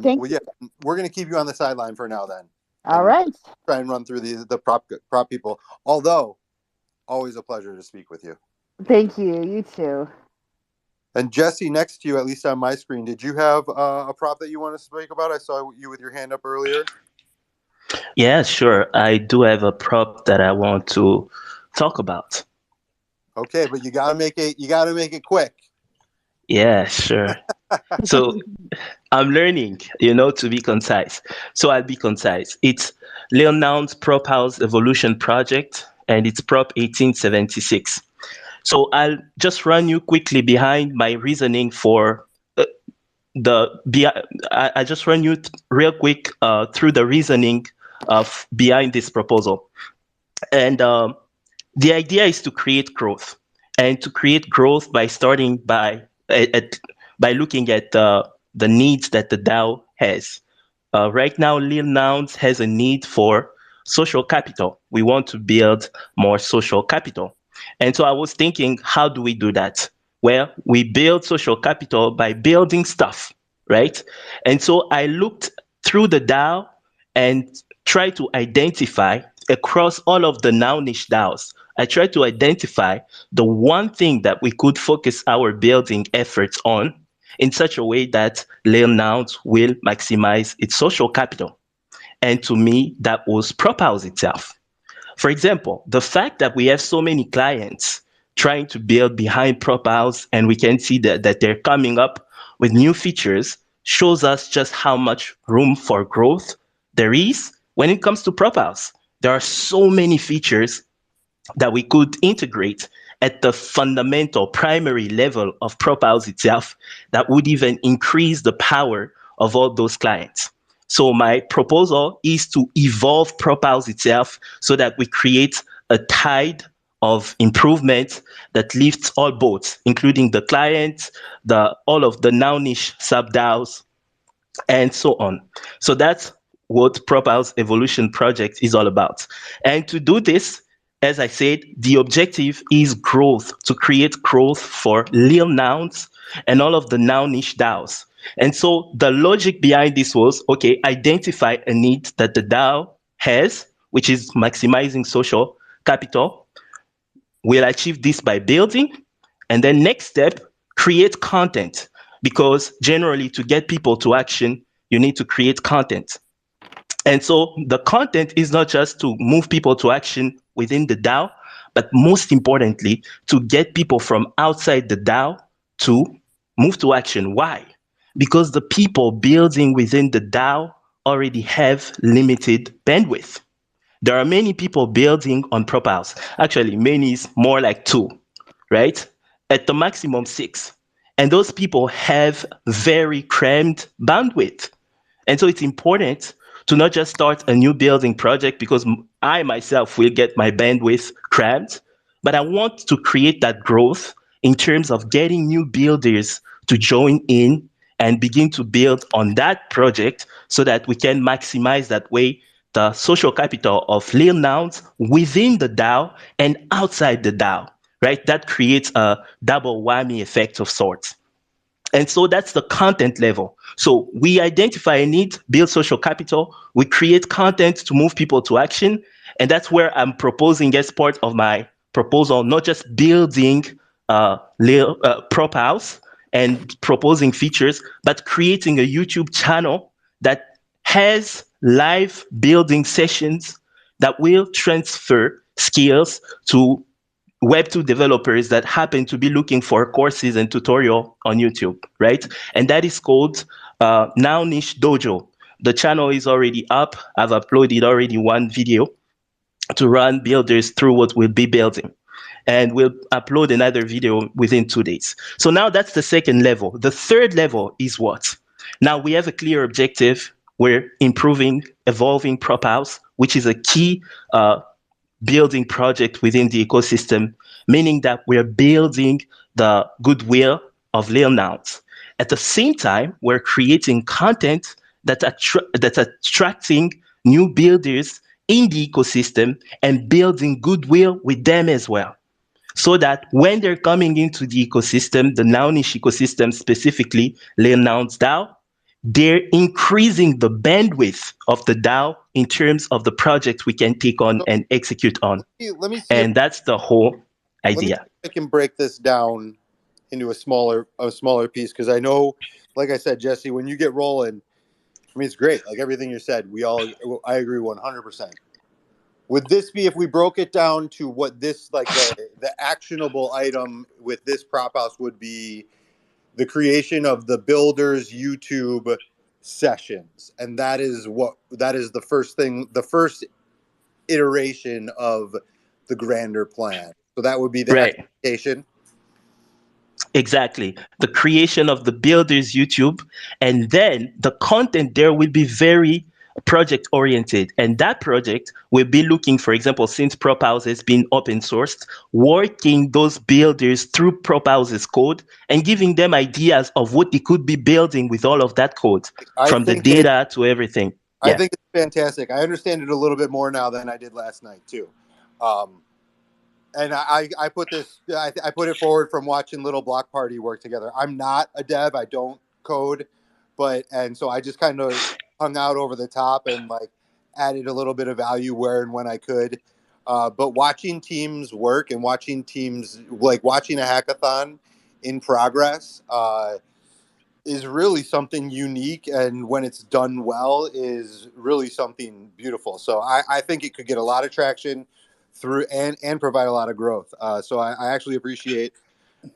Thank Well, yeah, we're going to keep you on the sideline for now then. All and right. try and run through the prop people. Although, always a pleasure to speak with you. Thank you. You too. And Jesse, next to you, at least on my screen, did you have a prop that you want to speak about? I saw you with your hand up earlier. Yeah, sure. I do have a prop that I want to talk about. Okay, but you gotta make it quick. Yeah, sure. So I'm learning, to be concise. So I'll be concise. It's Lil Noun's Prop House Evolution Project, and it's Prop 1876. So I'll just run you quickly behind my reasoning for I just run you real quick through the reasoning of behind this proposal. And the idea is to create growth, and to create growth by starting by looking at the needs that the DAO has. Right now, Lil Nouns has a need for social capital. We want to build more social capital. And so I was thinking, how do we do that? Well, we build social capital by building stuff, right? And so I looked through the DAO and tried to identify across all of the Nounish DAOs. I tried to identify the one thing that we could focus our building efforts on in such a way that Lil Nouns will maximize its social capital. And to me, that was Prop House itself. For example, the fact that we have so many clients trying to build behind Prop House, and we can see that they're coming up with new features, shows us just how much room for growth there is when it comes to Prop House. There are so many features that we could integrate at the fundamental primary level of Prop House itself that would even increase the power of all those clients. So my proposal is to evolve Prop House itself so that we create a tide of improvement that lifts all boats, including the clients, all of the Nounish sub-DAOs, and so on. So that's what Prop House Evolution Project is all about. And to do this, as I said, the objective is growth, to create growth for Lil Nouns and all of the Nounish DAOs. And so the logic behind this was, okay, identify a need that the DAO has, which is maximizing social capital. We'll achieve this by building. And then next step, create content. Because generally, to get people to action, you need to create content. And so the content is not just to move people to action within the DAO, but most importantly, to get people from outside the DAO to move to action. Why? Because the people building within the DAO already have limited bandwidth. There are many people building on Prop House. Actually, many is more like 2, right? At the maximum 6. And those people have very crammed bandwidth. And so it's important to not just start a new building project because I myself will get my bandwidth crammed, but I want to create that growth in terms of getting new builders to join in and begin to build on that project so that we can maximize that way the social capital of Lil Nouns within the DAO and outside the DAO, right? That creates a double whammy effect of sorts. And so that's the content level. So we identify a need, build social capital, we create content to move people to action. And that's where I'm proposing as part of my proposal, not just building Prop House and proposing features, but creating a YouTube channel that has live building sessions that will transfer skills to Web2 developers that happen to be looking for courses and tutorial on YouTube, right? And that is called Nounish Dojo. The channel is already up. I've uploaded already one video to run builders through what we'll be building. And we'll upload another video within 2 days. So now that's the second level. The third level is what? Now we have a clear objective. We're improving, evolving Prop House, which is a key building project within the ecosystem, meaning that we're building the goodwill of Lil Nouns. At the same time, we're creating content that's attracting new builders in the ecosystem and building goodwill with them as well. So that when they're coming into the ecosystem, the Nounish ecosystem specifically, Lil Nouns DAO, they're increasing the bandwidth of the DAO in terms of the project we can take on So and execute on. let me see if And that's the whole let me see idea. if I can break this down into a smaller piece, because I know, like I said, Jesse, when you get rolling, I mean, it's great. Like everything you said, I agree 100%. Would this be, if we broke it down to what this, like the actionable item with this prop house would be, the creation of the builders YouTube sessions, and that is the first thing, the first iteration of the grander plan. So that would be the Right. expectation. Exactly. The creation of the builders YouTube, and then the content there will be very project oriented. And that project will be looking, for example, since Prophouse has been open sourced, working those builders through Prophouse's code and giving them ideas of what they could be building with all of that code, from the data to everything. I think it's fantastic. I understand it a little bit more now than I did last night too. And I put this, I put it forward from watching Little Block Party work together. I'm not a dev. I don't code, and so I just kind of hung out over the top and like added a little bit of value where and when I could. But watching teams work and watching teams, like watching a hackathon in progress, is really something unique, and when it's done well is really something beautiful. So I think it could get a lot of traction through and provide a lot of growth. So I actually appreciate,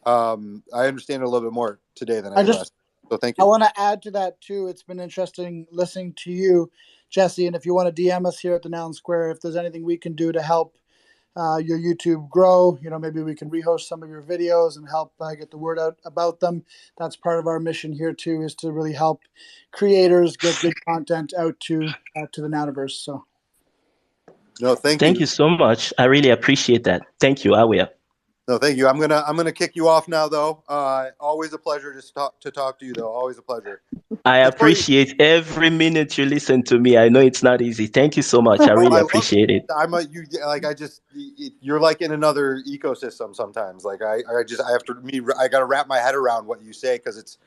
I understand it a little bit more today than I did last. So thank you. I want to add to that too. It's been interesting listening to you, Jesse, and if you want to DM us here at the Noun Square, if there's anything we can do to help your YouTube grow, maybe we can rehost some of your videos and help get the word out about them. That's part of our mission here too, is to really help creators get good content out to the Nouniverse. So, no, thank you so much. I really appreciate that. Thank you. I will. No, thank you. I'm gonna kick you off now, though. Always a pleasure to talk to you, though. Always a pleasure. I appreciate every minute you listen to me. I know it's not easy. Thank you so much. I really appreciate it. You're like in another ecosystem sometimes. Like I got to wrap my head around what you say, because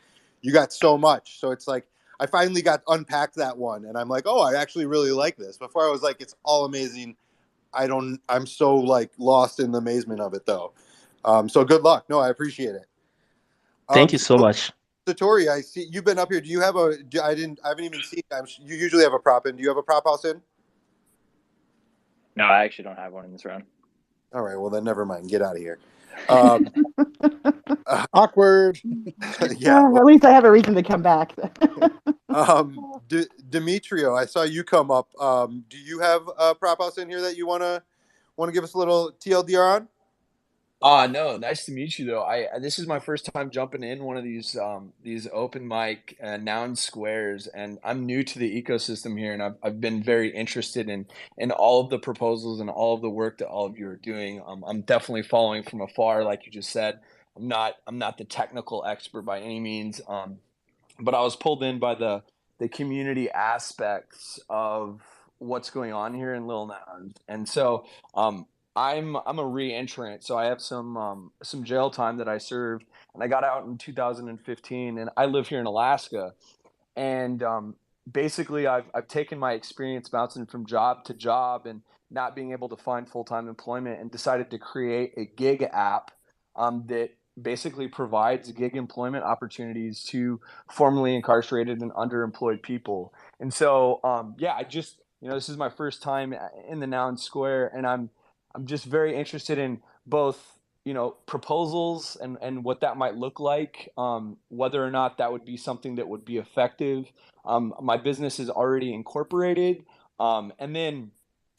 you got so much. So it's like I finally got unpacked that one, and I'm like, oh, I actually really like this. Before I was like, it's all amazing. I'm so like lost in the amazement of it, though. So good luck. No, I appreciate it. Thank you so much. Satori, I see you've been up here. Do you have I haven't even seen. You usually have a prop in. Do you have a prop house in? No, I actually don't have one in this round. All right, well then never mind. Get out of here. Awkward. Yeah. Well, at least I have a reason to come back. Demetrio, I saw you come up. Do you have a prop house in here that you want to give us a little TLDR on? No, nice to meet you though. This is my first time jumping in one of these open mic Noun Squares, and I'm new to the ecosystem here, and I've been very interested in all of the proposals and all of the work that all of you are doing. I'm definitely following from afar, like you just said. I'm not the technical expert by any means, but I was pulled in by the community aspects of what's going on here in Lil Noun, and so I'm a re-entrant, so I have some jail time that I served, and I got out in 2015, and I live here in Alaska, and basically I've taken my experience bouncing from job to job and not being able to find full-time employment, and decided to create a gig app that basically provides gig employment opportunities to formerly incarcerated and underemployed people. And so I just, this is my first time in the Noun Square, and I'm just very interested in both, proposals and what that might look like, whether or not that would be something that would be effective. My business is already incorporated. And then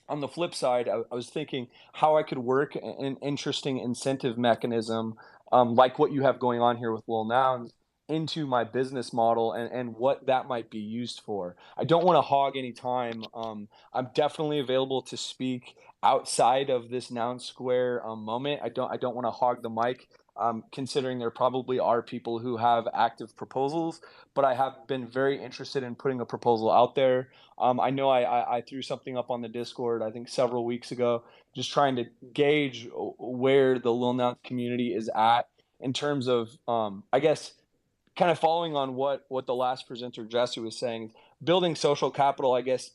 on the flip side, I was thinking how I could work an interesting incentive mechanism, like what you have going on here with Lil Nouns, into my business model and what that might be used for. I don't want to hog any time. I'm definitely available to speak outside of this Noun Square moment. I don't want to hog the mic, considering there probably are people who have active proposals, but I have been very interested in putting a proposal out there. I know I threw something up on the Discord, I think several weeks ago, just trying to gauge where the Lil Nouns community is at in terms of, I guess, kind of following on what the last presenter Jesse was saying, building social capital, I guess,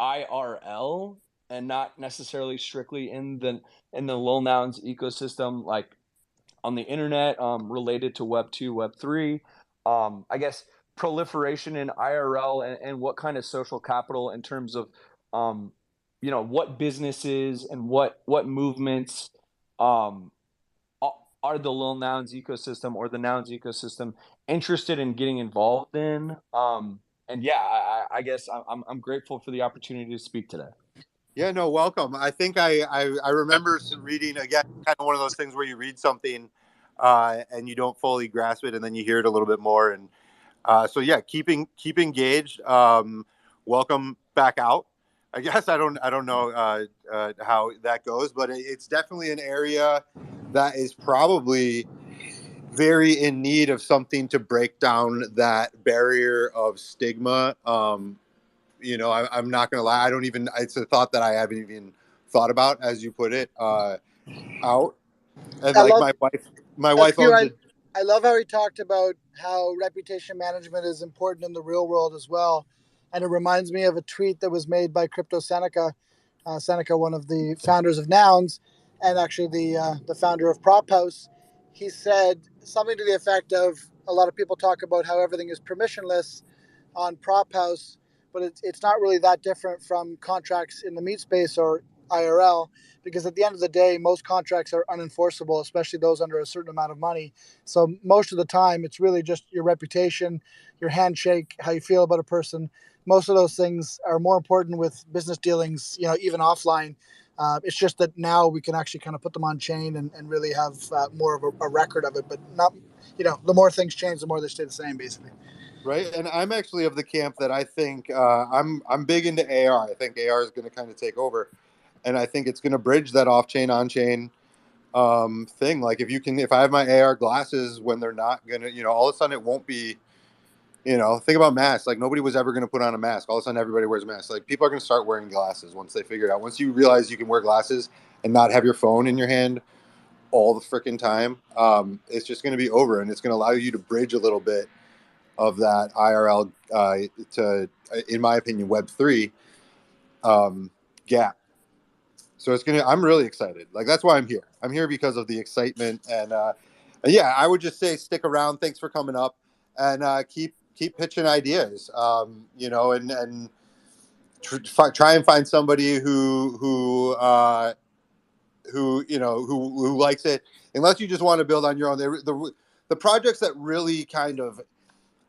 IRL and not necessarily strictly in the Lil Nouns ecosystem, like on the internet, related to Web 2, Web 3. I guess proliferation in IRL and what kind of social capital in terms of, what businesses and what movements are the Lil Nouns ecosystem or the Nouns ecosystem interested in getting involved in. And yeah, I guess I'm grateful for the opportunity to speak today. Yeah, no, welcome. I think I remember reading, again, kind of one of those things where you read something and you don't fully grasp it, and then you hear it a little bit more. And so yeah, keep engaged. Welcome back out. I guess I don't know how that goes, but it's definitely an area that is probably very in need of something to break down that barrier of stigma. I'm not gonna lie, it's a thought that I haven't even thought about, as you put it, out. And I like love my wife owns a. I love how he talked about how reputation management is important in the real world as well. And it reminds me of a tweet that was made by Crypto Seneca. Seneca, one of the founders of Nouns, and actually the founder of Prop House. He said something to the effect of, a lot of people talk about how everything is permissionless on Prop House, but it's not really that different from contracts in the meat space or IRL, because at the end of the day, most contracts are unenforceable, especially those under a certain amount of money. So most of the time, it's really just your reputation, your handshake, how you feel about a person. Most of those things are more important with business dealings, even offline. It's just that now we can actually kind of put them on chain and really have more of a record of it, but not, the more things change, the more they stay the same, basically. Right, and I'm actually of the camp that I think I'm big into AR. I think AR is going to kind of take over, and I think it's going to bridge that off-chain, on-chain thing. Like if I have my AR glasses when they're not going to, all of a sudden it won't be, think about masks. Like nobody was ever going to put on a mask. All of a sudden everybody wears masks. Like people are going to start wearing glasses once they figure it out. Once you realize you can wear glasses and not have your phone in your hand all the freaking time, it's just going to be over, and it's going to allow you to bridge a little bit of that IRL to, in my opinion, Web3 gap. So I'm really excited. Like that's why I'm here. I'm here because of the excitement, and yeah, I would just say stick around. Thanks for coming up, and keep pitching ideas. And try and find somebody who likes it. Unless you just want to build on your own. The projects that really kind of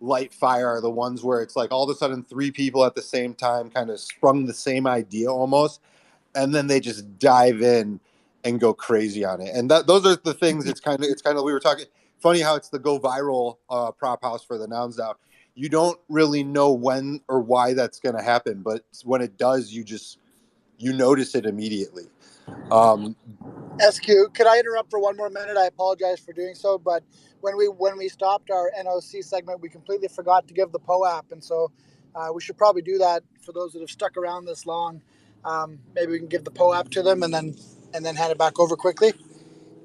light fire are the ones where it's like all of a sudden 3 people at the same time kind of sprung the same idea almost, and then they just dive in and go crazy on it. And those are the things. It's kind of we were talking. Funny how it's the go viral prop house for the Nouns now. You don't really know when or why that's going to happen, but when it does, you notice it immediately. SQ, could I interrupt for one more minute? I apologize for doing so, but when we stopped our NOC segment, we completely forgot to give the POAP, and so we should probably do that for those that have stuck around this long. Maybe we can give the POAP to them and then hand it back over quickly.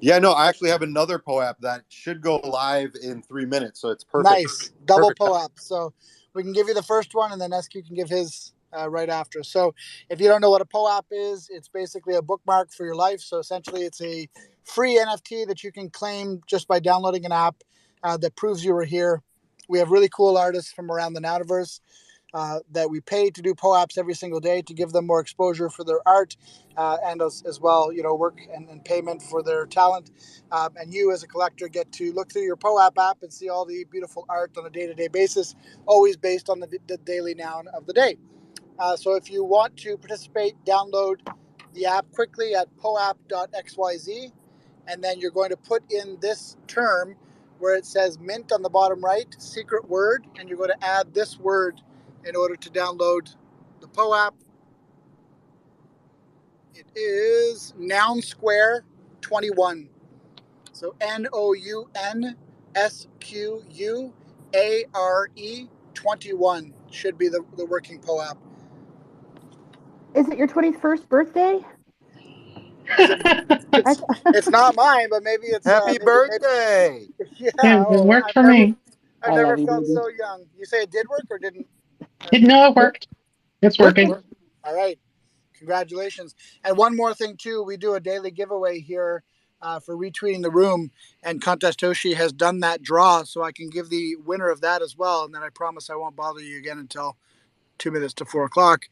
Yeah, no, I actually have another POAP that should go live in 3 minutes, so it's perfect. Nice, double POAP. So we can give you the first one, and then SQ can give his right after. So if you don't know what a POAP is, it's basically a bookmark for your life. So essentially it's a free NFT that you can claim just by downloading an app that proves you were here. We have really cool artists from around the Nouniverse that we pay to do POAPs every single day to give them more exposure for their art and as well, work and payment for their talent. And you as a collector get to look through your POAP app and see all the beautiful art on a day-to-day basis, always based on the daily noun of the day. So if you want to participate, download the app quickly at poap.xyz, and then you're going to put in this term where it says mint on the bottom right, secret word, and you're going to add this word in order to download the POAP. It is Noun Square 21. So NOUNSQUARE 21 should be the working POAP. Is it your 21st birthday? It's not mine, but maybe it's happy birthday. Yeah, It worked for me. I've I never love you, felt baby. so young. You say it did work or didn't? No, it worked. It's working. All right. Congratulations. And one more thing, too. We do a daily giveaway here for retweeting the room. And Contest Toshi has done that draw. So I can give the winner of that as well. And then I promise I won't bother you again until 2 minutes to 4 o'clock.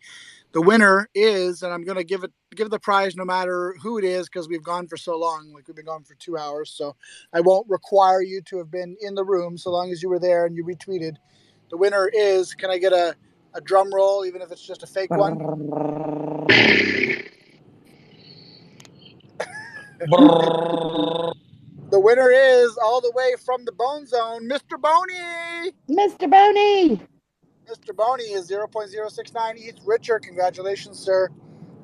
The winner is, and I'm going to give the prize no matter who it is because we've gone for so long. Like we've been gone for 2 hours. So I won't require you to have been in the room so long as you were there and you retweeted. The winner is, can I get a drum roll, even if it's just a fake one? The winner is, all the way from the Bone Zone, Mr. Boney. Mr. Boney. Mr. Boney is 0.069 ETH richer. Congratulations, sir.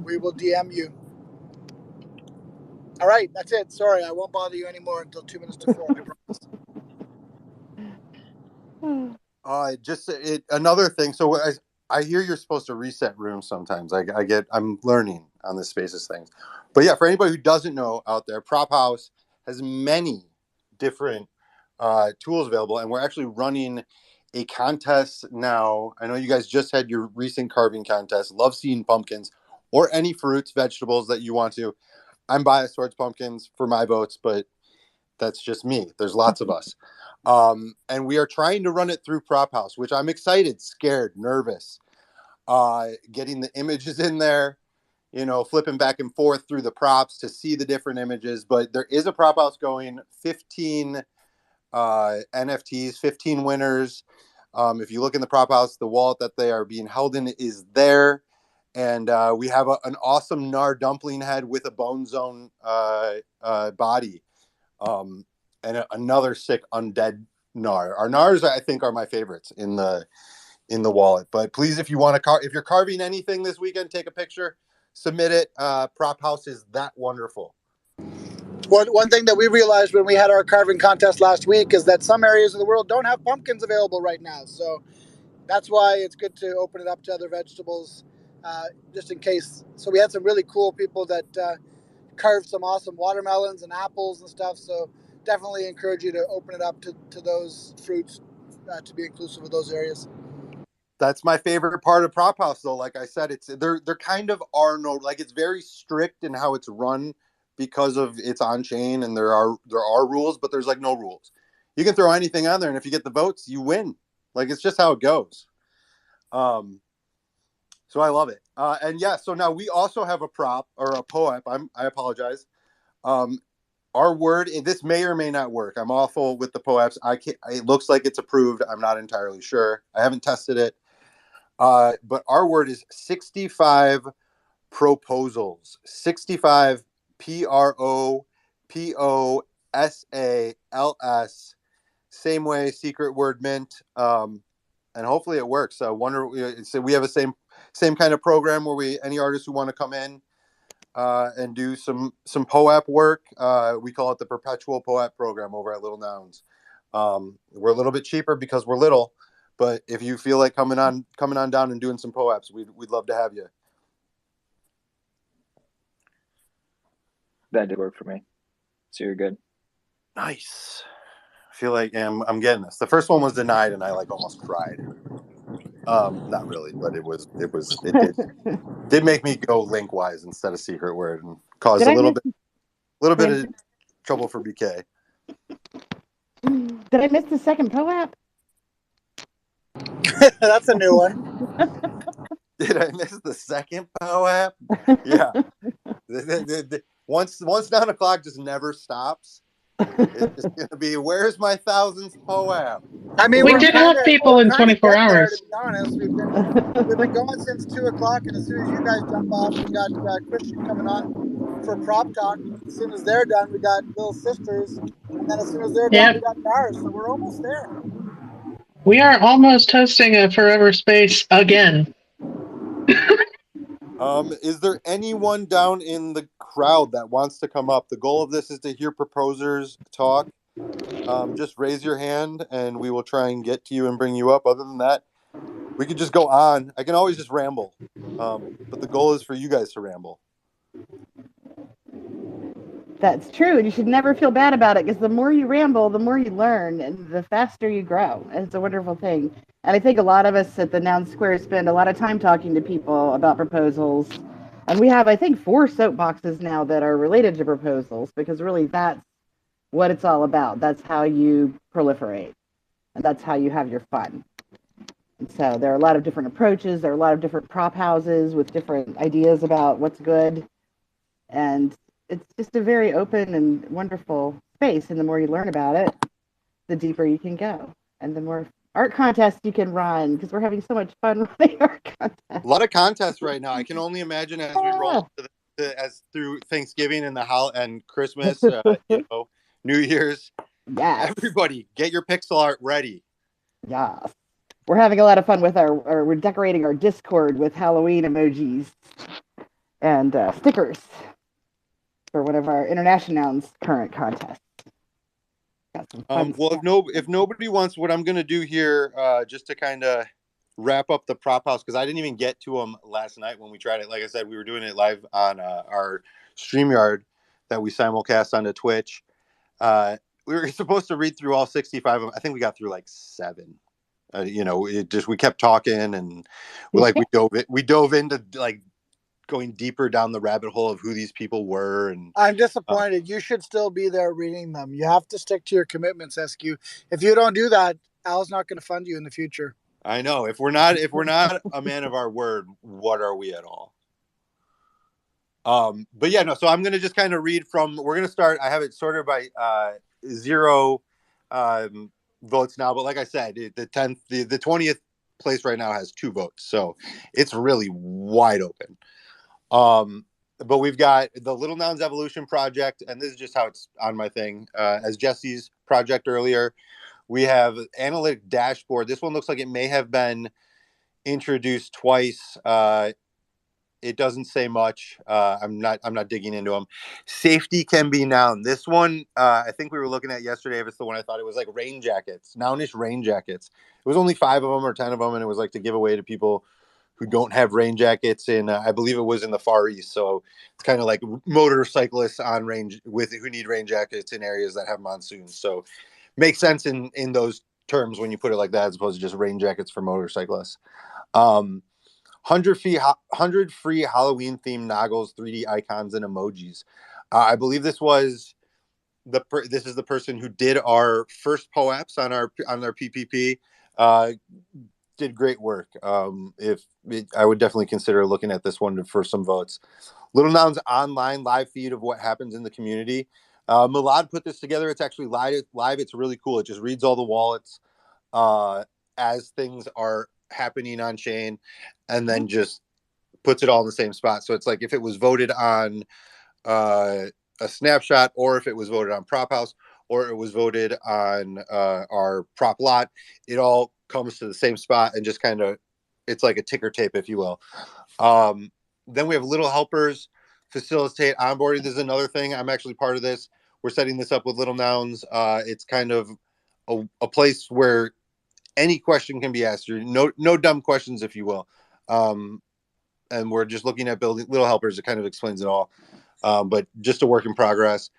We will DM you. All right, that's it. Sorry, I won't bother you anymore until 2 minutes to 4. I promise. Another thing. So I hear you're supposed to reset rooms sometimes. I'm learning on this Spaces things. But yeah, for anybody who doesn't know out there, Prop House has many different tools available, and we're actually running a contest now. I know you guys just had your recent carving contest. Love seeing pumpkins or any fruits, vegetables that you want to. I'm biased towards pumpkins for my votes, but that's just me. There's lots of us. And we are trying to run it through Prop House, which I'm excited, scared, nervous. Getting the images in there, flipping back and forth through the props to see the different images. But there is a Prop House going, 15 NFTs, 15 winners. If you look in the Prop House, the wallet that they are being held in is there. And we have an awesome Gnar dumpling head with a Bone Zone body. And another sick undead Gnar. Our Gnars, I think, are my favorites in the wallet. But please, if you want to if you're carving anything this weekend, take a picture, submit it. Prop House is that wonderful. One thing that we realized when we had our carving contest last week is that some areas of the world don't have pumpkins available right now. So that's why it's good to open it up to other vegetables, just in case. So we had some really cool people that carved some awesome watermelons and apples and stuff. So definitely encourage you to open it up to those fruits to be inclusive of those areas. That's my favorite part of Prop House, though. Like I said, there kind of are no, like, it's very strict in how it's run because of it's on chain and there are rules, but there's like no rules. You can throw anything on there, and if you get the votes, you win. Like, it's just how it goes. So I love it. And yeah, so now we also have a prop or a POEP. I apologize. Our word, this may or may not work. I'm awful with the POEPs. It looks like it's approved. I'm not entirely sure. I haven't tested it. But our word is 65 proposals. 65 PROPOSALS. Same way, secret word mint. And hopefully it works. So we have a same kind of program where any artists who want to come in and do some POEP work. We call it the Perpetual POEP program over at Little Nouns. We're a little bit cheaper because we're little, but if you feel like coming on down and doing some POEPs, we'd love to have you. That did work for me. So you're good. Nice. I feel like I'm getting this. The first one was denied, and I almost cried. Not really, but it did make me go link-wise instead of secret word and caused a little bit of trouble for BK. Did I miss the second POAP? That's a new one. Did I miss the second POAP? Yeah. Once 9 o'clock just never stops. It's just gonna be, where's my 1000th POAP? I mean, we did have people in 24 hours. There, to be honest, we've been going since 2 o'clock, and as soon as you guys jump off, we got Christian coming on for Prop Talk. As soon as they're done, we got Little Sisters, and then as soon as they're done, we got Nars. So we're almost there. We are almost hosting a Forever Space again. Is there anyone down in the crowd that wants to come up? The goal of this is to hear proposers talk. Just raise your hand and we will try and get to you and bring you up. Other than that, we could just go on. I can always just ramble. But the goal is for you guys to ramble. That's true, and you should never feel bad about it because the more you ramble, the more you learn, and the faster you grow. It's a wonderful thing. And I think a lot of us at the Noun Square spend a lot of time talking to people about proposals. And we have, I think, 4 soapboxes now that are related to proposals because really that's what it's all about. That's how you proliferate, and that's how you have your fun. And so there are a lot of different approaches. There are a lot of different prop houses with different ideas about what's good. And it's just a very open and wonderful space. And the more you learn about it, the deeper you can go. And the more art contests you can run, because we're having so much fun running art contests. A lot of contests right now. I can only imagine as we roll as through Thanksgiving and and Christmas, New Year's. Yes. Everybody, get your pixel art ready. Yes. We're having a lot of fun with we're decorating our Discord with Halloween emojis and stickers for one of our International Nouns current contests. Got some fun well, if nobody wants, what I'm going to do here, just to kind of wrap up the prop house, because I didn't even get to them last night when we tried it. Like I said, we were doing it live on our StreamYard that we simulcast onto Twitch. We were supposed to read through all 65 of them. I think we got through like 7. We kept talking, and we dove into like going deeper down the rabbit hole of who these people were. And I'm disappointed. You should still be there reading them. You have to stick to your commitments, SQ. If you don't do that, Al's not going to fund you in the future. I know. If we're not a man of our word, what are we at all? But yeah, no. So I'm going to just kind of read from. We're going to start. I have it sorted by 0 votes now. But like I said, the 20th place right now has 2 votes, so it's really wide open. But we've got the Little Nouns Evolution Project, and this is just how it's on my thing. As Jesse's project earlier, we have Analytic Dashboard. This one looks like it may have been introduced twice. It doesn't say much. I'm not digging into them. Safety Can Be Noun. This one, I think we were looking at yesterday. If it's the one I thought it was like rain jackets, nounish rain jackets. It was only 5 of them or 10 of them, and it was like to give away to people who don't have rain jackets in, I believe it was in the Far East. So it's kind of like motorcyclists on range who need rain jackets in areas that have monsoons. So makes sense in those terms when you put it like that, as opposed to just rain jackets for motorcyclists. 100 free Halloween themed Noggles, 3D icons, and emojis. I believe this was this is the person who did our first POAPs on our PPP. Did great work. I would definitely consider looking at this one for some votes. Little Nouns online live feed of what happens in the community. Milad put this together. It's actually live. It's really cool. It just reads all the wallets as things are happening on chain, and then just puts it all in the same spot. So it's like if it was voted on a snapshot, or if it was voted on Prop House, or it was voted on our prop lot, it all comes to the same spot and just kind of, it's like a ticker tape, if you will. Then we have Little Helpers facilitate onboarding. This is another thing. I'm actually part of this. We're setting this up with Little Nouns. It's kind of a place where any question can be asked. No dumb questions, if you will. And we're just looking at building Little Helpers. It kind of explains it all. But just a work in progress.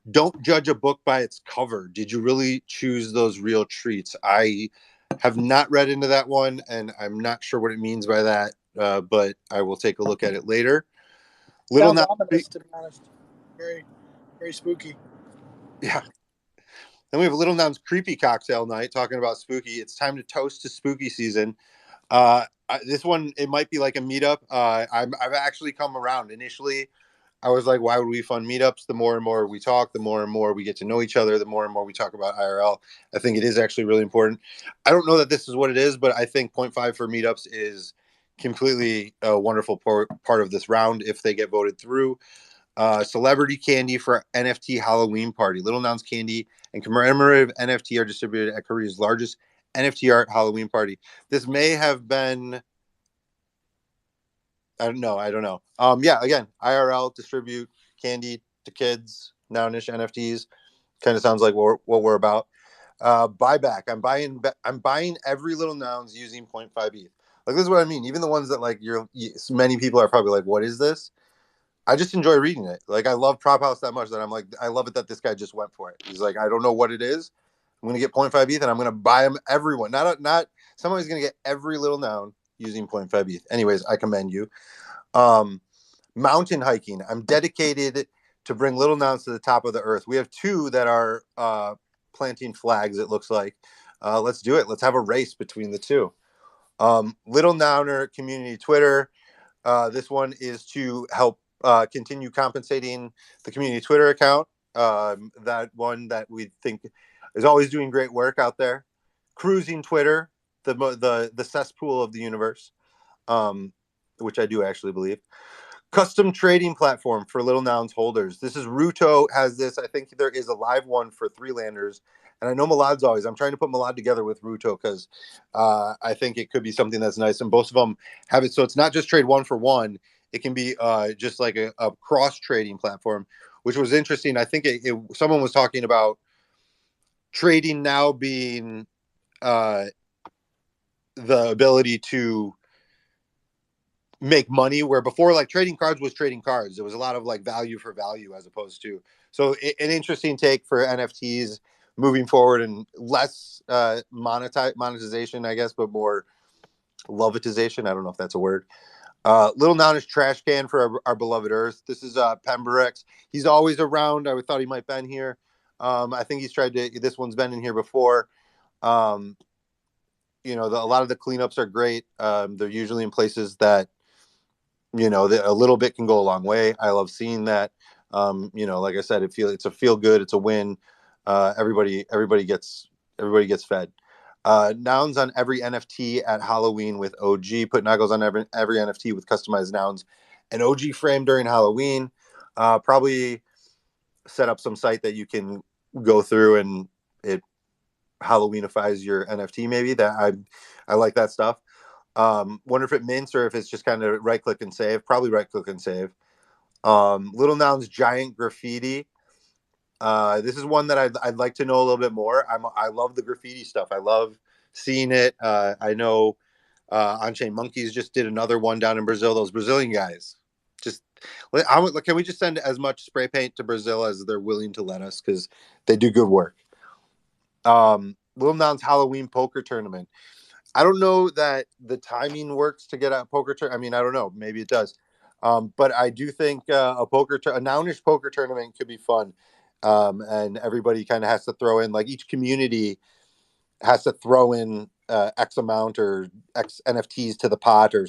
Don't judge a book by its cover. Did you really choose those real treats? I have not read into that one, and I'm not sure what it means by that, but I will take a look at it later. Sounds ominous, to be honest. Very, very spooky. Yeah. Then we have Little Nouns Creepy Cocktail Night, talking about spooky. It's time to toast to spooky season. This one, it might be like a meetup. I've actually come around. Initially, I was like, why would we fund meetups? The more and more we talk, the more and more we get to know each other, the more and more we talk about IRL. I think it is actually really important. I don't know that this is what it is, but I think 0.5 for meetups is completely a wonderful part of this round if they get voted through. Celebrity candy for NFT Halloween party. Little Nouns candy and commemorative NFT are distributed at Korea's largest NFT art Halloween party. This may have been... I don't know. Yeah, again, IRL, distribute candy to kids, nounish NFTs. Kind of sounds like what we're about. Buyback. I'm buying every Little Nouns using 0.5 ETH. Like, this is what I mean. Even the ones that like many people are probably like, what is this? I just enjoy reading it. Like, I love Prop House that much that I'm like, I love it that this guy just went for it. He's like, I don't know what it is. I'm going to get 0.5 ETH and I'm going to buy them everyone. Not somebody's going to get every little noun using 0.5 ETH. Anyways, I commend you. Mountain hiking. I'm dedicated to bring little nouns to the top of the earth. We have 2 that are planting flags, it looks like. Let's do it. Let's have a race between the 2. Little Nouner community Twitter. This one is to help continue compensating the community Twitter account. That one that we think is always doing great work out there. Cruising Twitter, the cesspool of the universe, which I do actually believe. Custom trading platform for little nouns holders. This is Ruto has this. I think there is a live one for 3landers. And I know Milad's always. I'm trying to put Milad together with Ruto because I think it could be something that's nice. And both of them have it. So it's not just trade 1 for 1. It can be just like a cross trading platform, which was interesting. I think someone was talking about trading now being the ability to make money, where before, like, trading cards was trading cards. There was a lot of like value for value as opposed to. So an interesting take for NFTs moving forward, and less monetization, I guess, but more lovetization. I don't know if that's a word. Little Noun is trash can for our beloved Earth. This is Pemberex. He's always around. I thought he might been here. I think he's tried to. This one's been in here before. A lot of the cleanups are great. They're usually in places that a little bit can go a long way. I love seeing that. Like I said, it's a feel good. It's a win. Everybody gets fed. Nouns on every NFT at Halloween with OG. Put Nuggles on every NFT with customized nouns. An OG frame during Halloween. Probably set up some site that you can go through and it Halloweenifies your NFT. Maybe that I like that stuff. Wonder if it mints or if it's just kind of right click and save. Probably right click and save. Little Nouns giant graffiti. This is one that I'd like to know a little bit more. I love the graffiti stuff. I love seeing it. I know On-Chain Monkeys just did another one down in Brazil. Those Brazilian guys. Can we just send as much spray paint to Brazil as they're willing to let us, because they do good work. Little Nouns Halloween poker tournament. I don't know that the timing works to get a poker tournament. I mean, I don't know. Maybe it does. But I do think a nounish poker tournament could be fun. And everybody kind of has to throw in, like, each community has to throw in X amount or X NFTs to the pot or